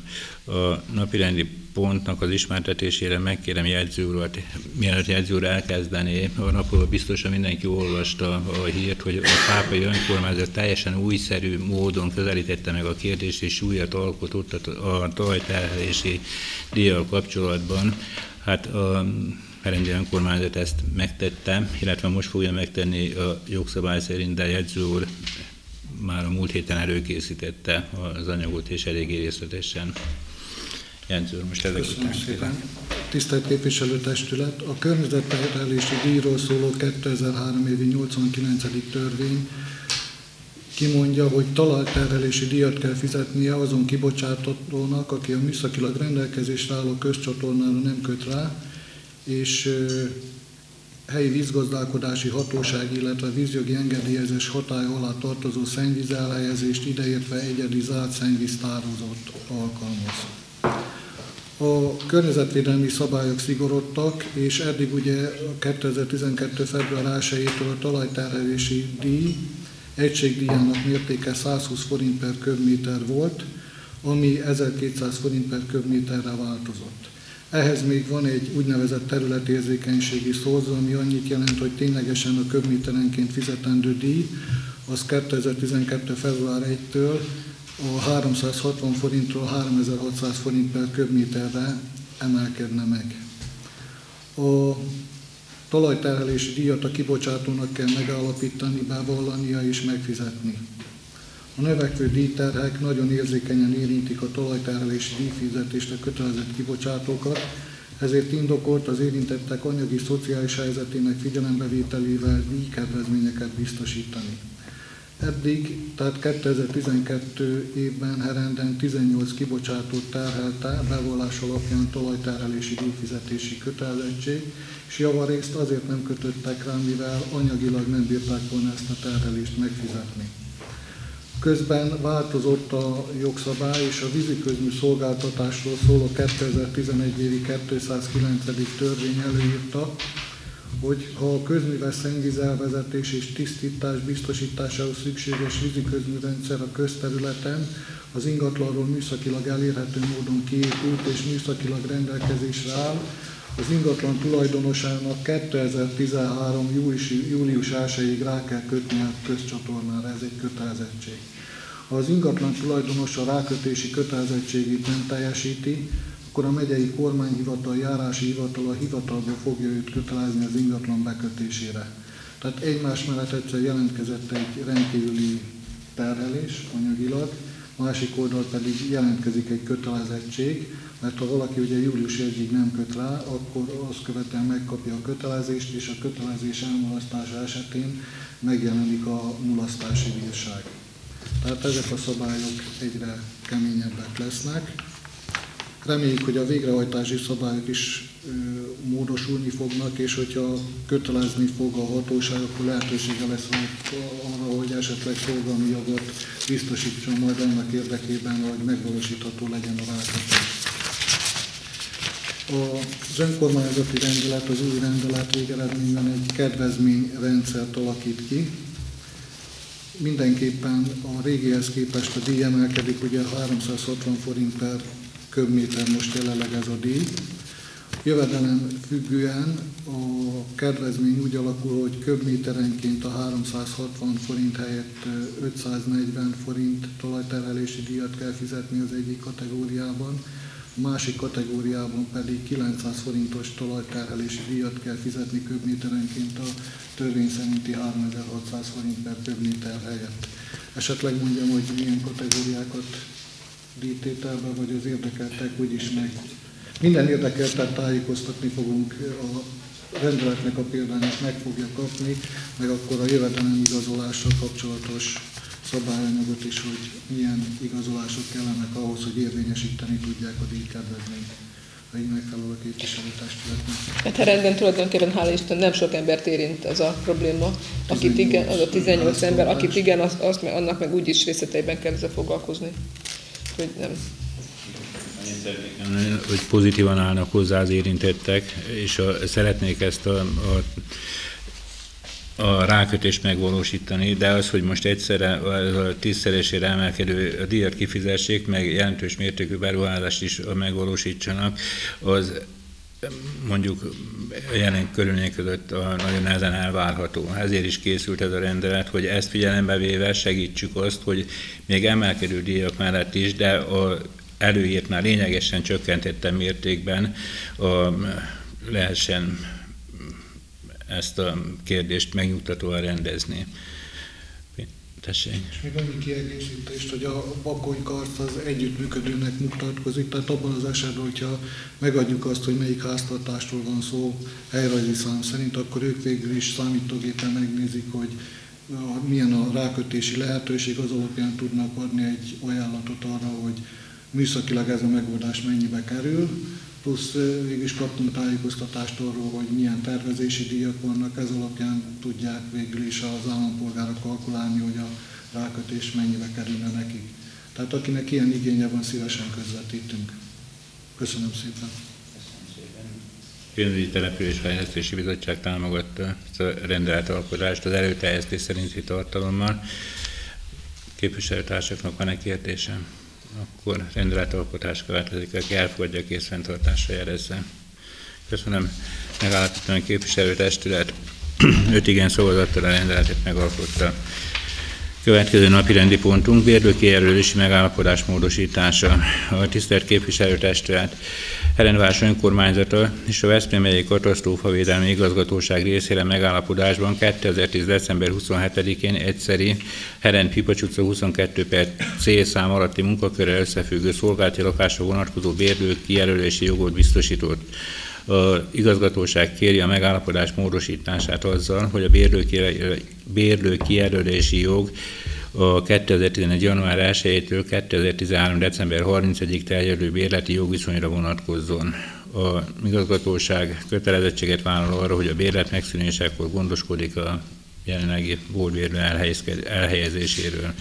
A napi rendi pontnak az ismertetésére megkérem jegyző urat, mielőtt jegyző úr elkezdené. A napról biztosan mindenki olvasta a hírt, hogy a pápai önkormányzat teljesen újszerű módon közelítette meg a kérdést és újat alkotott a talajterhelési díjjal kapcsolatban. Hát a Herendi önkormányzat ezt megtette, illetve most fogja megtenni a jogszabály szerint, de jegyző úr már a múlt héten előkészítette az anyagot, és eléggé részletesen. Jegyző úr, most ezek után. Szépen. Tisztelt képviselőtestület, a környezetterhelési díjról szóló 2003 évi 89. törvény kimondja, hogy talajterhelési díjat kell fizetnie azon kibocsátatónak, aki a műszakilag rendelkezésre álló közcsatornára nem köt rá, és helyi vízgazdálkodási hatóság, illetve vízjogi engedélyezés hatály alá tartozó szennyvíz elhelyezést ideértve egyedi zárt szennyvíztározót alkalmaz. A környezetvédelmi szabályok szigorodtak, és eddig ugye 2012. február 1-től a talajterhelési díj egységdíjának mértéke 120 forint per köbméter volt, ami 1200 forint per köbméterre változott. Ehhez még van egy úgynevezett területérzékenységi szorzó, ami annyit jelent, hogy ténylegesen a köbméterenként fizetendő díj, az 2012. február 1-től a 360 forintról 3600 forint per köbméterre emelkedne meg. A talajterhelési díjat a kibocsátónak kell megállapítani, bevallania és megfizetni. A növekvő díjterhek nagyon érzékenyen érintik a talajterhelési díjfizetést a kötelezett kibocsátókat, ezért indokolt az érintettek anyagi szociális helyzetének figyelembevételével díjkedvezményeket biztosítani. Eddig, tehát 2012 évben herenden 18 kibocsátót terhelte bevallás alapján talajterhelési díjfizetési kötelezettség, és javarészt azért nem kötöttek rá, mivel anyagilag nem bírták volna ezt a terhelést megfizetni. Közben változott a jogszabály, és a víziközmű szolgáltatásról szóló 2011 évi 209. törvény előírta, hogy ha a közműves szennyvízelvezetés és tisztítás biztosításához szükséges víziközműrendszer a közterületen az ingatlanról műszakilag elérhető módon kiépült és műszakilag rendelkezésre áll, az ingatlan tulajdonosának 2013. július 1-ig rá kell kötni a közcsatornára, ez egy kötelezettség. Ha az ingatlan tulajdonosa rákötési kötelezettségét nem teljesíti, akkor a megyei kormányhivatal, járási hivatal a hivatalból fogja őt kötelezni az ingatlan bekötésére. Tehát egymás mellett egyszer jelentkezett egy rendkívüli terhelés anyagilag, másik oldal pedig jelentkezik egy kötelezettség, mert ha valaki ugye július 1-ig nem köt rá, akkor azt követően megkapja a kötelezést, és a kötelezés elmulasztása esetén megjelenik a mulasztási bírság. Tehát ezek a szabályok egyre keményebbek lesznek. Reméljük, hogy a végrehajtási szabályok is módosulni fognak, és hogyha kötelezni fog a hatóság, akkor lehetősége lesz arra, hogy esetleg forgalmi jogot biztosítson majd annak érdekében, hogy megvalósítható legyen a rákötés. Az önkormányzati rendelet, az új rendelet végeredményben egy kedvezményrendszert alakít ki. Mindenképpen a régihez képest a díj emelkedik, ugye 360 forint per köbméter most jelenleg ez a díj. Jövedelem függően a kedvezmény úgy alakul, hogy köbméterenként a 360 forint helyett 540 forint talajterhelési díjat kell fizetni az egyik kategóriában, a másik kategóriában pedig 900 forintos talajterhelési díjat kell fizetni köbméterenként a törvény szerinti 3600 forint per köbméter helyett. Esetleg mondjam, hogy milyen kategóriákat díjtételben, vagy az érdekeltek úgyis meg. Minden érdekeltet tájékoztatni fogunk, a rendeletnek a példányát meg fogja kapni, meg akkor a jövedelem igazolással kapcsolatos szabályanyagot is, hogy milyen igazolások kellenek ahhoz, hogy érvényesíteni tudják a díjkedvezményt. Ha így megfelel a képviselőtestületnek. Hát herenden tulajdonképpen, hála Isten, nem sok embert érint ez a probléma. Akit igen, az a 18 ember, akit igen, annak meg úgyis részleteiben kell ezzel foglalkozni. Hogy nem. Hogy pozitívan állnak hozzá az érintettek, és szeretnék ezt a rákötést megvalósítani, de az, hogy most egyszerre a 10-szeresére emelkedő díjat kifizessék, meg jelentős mértékű beruházást is megvalósítsanak, az mondjuk jelen körülmények között nagyon nehezen elvárható. Ezért is készült ez a rendelet, hogy ezt figyelembe véve segítsük azt, hogy még emelkedő díjak mellett is, de a előírtnál lényegesen csökkentettem mértékben lehessen ezt a kérdést megnyugtatóan rendezni. Tessék. És még annyi kiegészítést, hogy a Bakony-Karc az együttműködőnek mutatkozik, tehát abban az esetben, hogyha megadjuk azt, hogy melyik háztartásról van szó helyrajzi szám szerint, akkor ők végül is számítógépen megnézik, hogy milyen a rákötési lehetőség, az alapján tudnak adni egy ajánlatot arra, hogy műszakilag ez a megoldás mennyibe kerül, plusz végig is kaptunk tájékoztatást arról, hogy milyen tervezési díjak vannak, ez alapján tudják végül is az állampolgárok kalkulálni, hogy a rákötés mennyibe kerülne nekik. Tehát akinek ilyen igénye van, szívesen közvetítünk. Köszönöm szépen. Pénzügyi Településfejlesztési Bizottság támogatta ezt a rendeletalkotást az előterjesztés szerinti tartalommal. Képviselőtársaknak van-e kérdése? Akkor rendeletalkotás következik, aki elfogadja, készfenntartásra jelezze. Köszönöm. Megállapítom, a képviselőtestület 5 igen szavazattal a rendeletet megalkotta. Következő napi rendi pontunk bérlőkijelölési megállapodás módosítása. A tisztelt képviselőtestület Herentváros önkormányzata és a Veszprém megyei katasztrófavédelmi igazgatóság részére megállapodásban 2010. december 27-én egyszeri Herent Pipacs utca 22/C szám alatti munkakörrel összefüggő szolgálati lakásra vonatkozó bérlőkijelölési jogot biztosított. Az igazgatóság kéri a megállapodás módosítását azzal, hogy a bérlőkijelölési jog a 2011. január 1-től 2013. december 31-ig terjedő bérleti jogviszonyra vonatkozzon. Az igazgatóság kötelezettséget vállal arra, hogy a bérlet megszűnésekor gondoskodik a jelenlegi bórbérlő elhelyezéséről.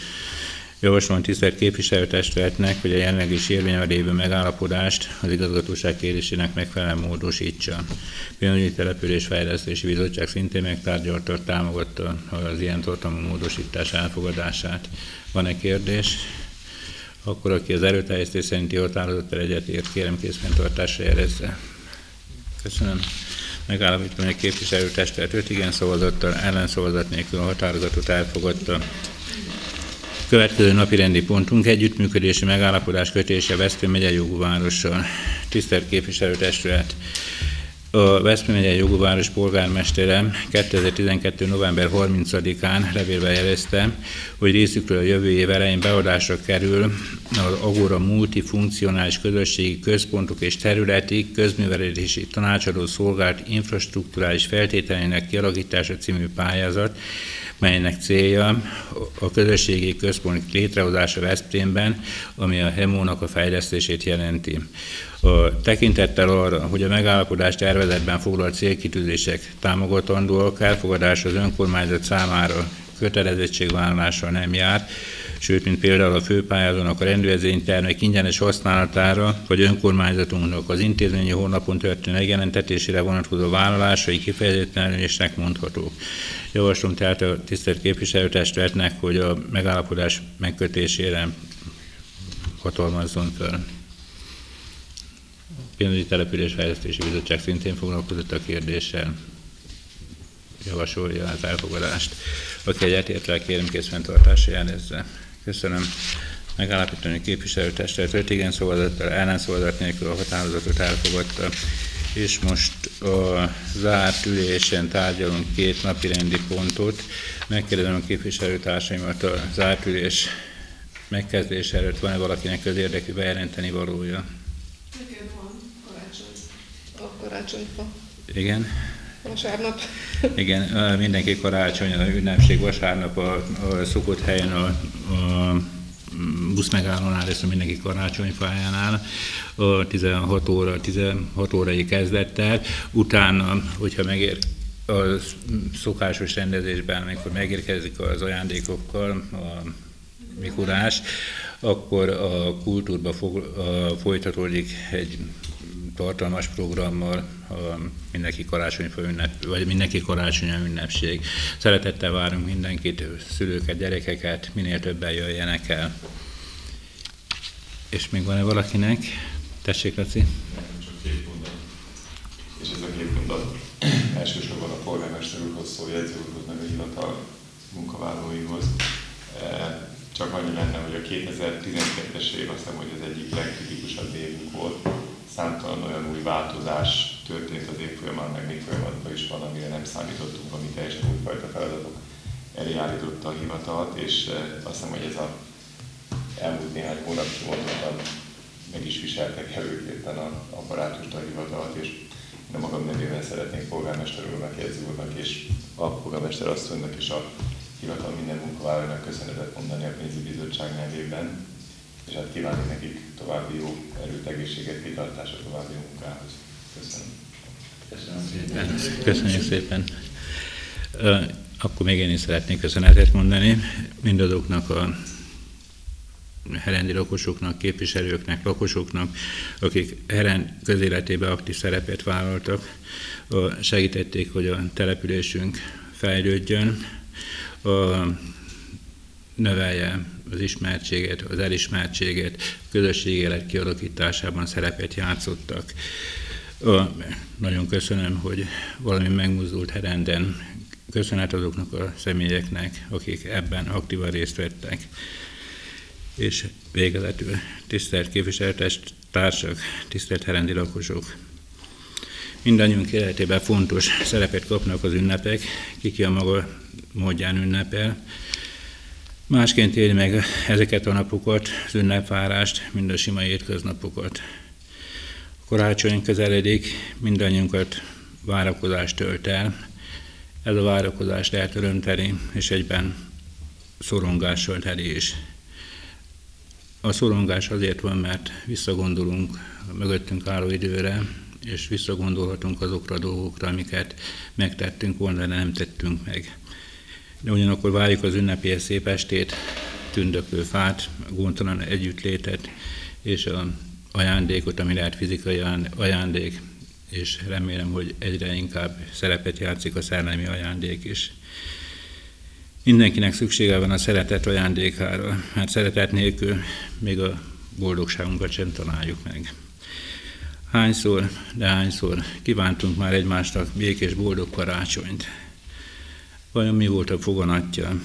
Javaslom tisztelt képviselőtestületnek, hogy a jelenleg is érvényben lévő megállapodást az igazgatóság kérésének megfelelően módosítsa. Pénzügyi Településfejlesztési Bizottság szintén megtárgyalta, támogatta az ilyen tartalmú módosítás elfogadását. Van-e kérdés? Akkor aki az előterjesztés szerinti határozattal egyetért, kérem készfenntartásra jelezze. Köszönöm. Megállapítom, hogy a képviselőtestület 5 igen szavazattal, ellenszavazat nélkül a határozatot elfogadta. Következő napi rendi pontunk együttműködési megállapodás kötése Veszprém megyei jogúvárossal. Tisztelt képviselőtestület! A Veszprém megyei jogúváros polgármestere 2012. november 30-án levélben jelezte, hogy részükről a jövő év elején beadásra kerül az Agora multifunkcionális közösségi központok és területi közművelési tanácsadó szolgált infrastrukturális feltételeinek kialakítása című pályázat, melynek célja a közösségi központ létrehozása Veszprémben, ami a HEMO-nak a fejlesztését jelenti. A tekintettel arra, hogy a megállapodás tervezetben foglalt célkitűzések támogatandóak, elfogadása az önkormányzat számára kötelezettségvállalással nem jár, sőt, mint például a főpályázónak a rendezvénytermek ingyenes használatára, vagy önkormányzatunknak az intézményi honlapon történő megjelentetésére vonatkozó vállalásai kifejezetten előnyösnek mondhatók. Javaslom tehát a tisztelt képviselőtestületnek, hogy a megállapodás megkötésére hatalmazzon fel. A Pénzügyi Településfejlesztési Bizottság szintén foglalkozott a kérdéssel, javasolja az elfogadást. Aki egyetért rá, kérem készfenntartásra jelezze. Köszönöm. Megállapítom, hogy képviselőtestület 5 igen szavazattal, ellenszavazat nélkül a határozatot elfogadta. És most a zárt ülésen tárgyalunk 2 napirendi pontot. Megkérdezem a képviselőtársaimat a zárt ülés megkezdése előtt, van-e valakinek közérdekű bejelenteni valója? Nekem van karácsony. A karácsonyfa. Igen. Vasárnap. Igen, mindenki karácsony, a ünnepség vasárnap a szokott helyen a buszmegállónál, és mindenki karácsonyfájánál a 16 órai kezdettel. Utána, hogyha megér a szokásos rendezésben, amikor megérkezik az ajándékokkal a Mikulás, akkor a kultúrba folytatódik egy tartalmas programmal mindenki karácsonyfa ünnep, vagy mindenki karácsonyi ünnepség. Szeretettel várunk mindenkit, szülőket, gyerekeket, minél többen jöjjenek el. És még van-e valakinek? Tessék, Laci. Csak 2 mondat. És ez a 2 mondat elsősorban a polgármester úrhoz szól, jegyző úrhoz, meg a hivatal munkavállalóihoz. Csak annyi lenne, hogy a 2012-es év azt hiszem, hogy az egyik legkritikusabb évünk volt. Számtalan olyan új változás történt az év folyamán, meg még folyamatban is van, amire nem számítottunk, ami teljesen újfajta feladatok elé állította a hivatalt, és azt hiszem, hogy ez az elmúlt néhány hónap kimondottan meg is viseltek előképpen a apparátust, a hivatalt, és de magam nevében szeretnék polgármester úrnak, jegyző úrnak és a polgármester asszonynak és a hivatal minden munkavállalónak köszönetet mondani a pénzügyi bizottság nevében. és hát kívánni nekik további jó erőt, egészséget, kitartása további munkához. Köszönöm. Köszönöm szépen. Köszönjük szépen. Akkor még én is szeretnék köszönetet mondani mindazoknak a herendi lakosoknak, képviselőknek, lakosoknak, akik Herend közéletében aktív szerepet vállaltak, segítették, hogy a településünk fejlődjön, növelje az ismertséget, az elismertséget, a közösségi élet kialakításában szerepet játszottak. Nagyon köszönöm, hogy valami megmozdult Herenden. Köszönet azoknak a személyeknek, akik ebben aktívan részt vettek. És végezetül tisztelt képviselőtársak, tisztelt herendi lakosok! Mindannyiunk életében fontos szerepet kapnak az ünnepek, ki a maga módján ünnepel. Másként éli meg ezeket a napokat, az ünnepvárást, mint a sima hétköznapokat. A karácsony közeledik, mindannyiunkat várakozás tölt el. Ez a várakozás lehet örömteli, és egyben szorongással teli is. A szorongás azért van, mert visszagondolunk a mögöttünk álló időre, és visszagondolhatunk azokra a dolgokra, amiket megtettünk volna, de nem tettünk meg. De ugyanakkor várjuk az ünnepélyes szép estét, tündöklő fát, gondtalan együttlétet, és az ajándékot, ami lehet fizikai ajándék, és remélem, hogy egyre inkább szerepet játszik a szellemi ajándék is. Mindenkinek szüksége van a szeretet ajándékára, mert szeretet nélkül még a boldogságunkat sem találjuk meg. Hányszor, de hányszor kívántunk már egymásnak békés, boldog karácsonyt. Vajon mi volt a foganatja?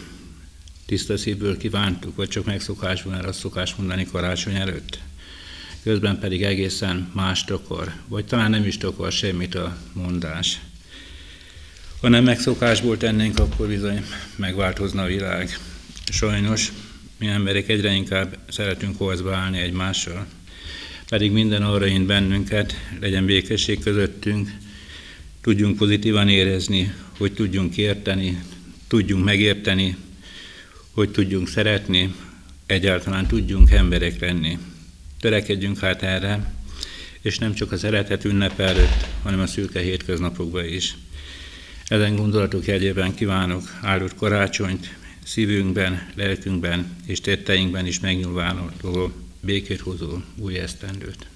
Tiszta szívből kívántuk, vagy csak megszokásban, mert azt szokás mondani karácsony előtt? Közben pedig egészen mást akar, vagy talán nem is akar semmit a mondás. Ha nem megszokásból tennénk, akkor bizony megváltozna a világ. Sajnos mi emberek egyre inkább szeretünk harcba állni egymással, pedig minden arra int bennünket, legyen békesség közöttünk, tudjunk pozitívan érezni, hogy tudjunk érteni, tudjunk megérteni, hogy tudjunk szeretni, egyáltalán tudjunk emberek lenni. Törekedjünk hát erre, és nem csak a szeretet ünnepe előtt, hanem a szürke hétköznapokban is. Ezen gondolatok jegyében kívánok áldott karácsonyt, szívünkben, lelkünkben és tetteinkben is megnyilvánuló, békét hozó új esztendőt.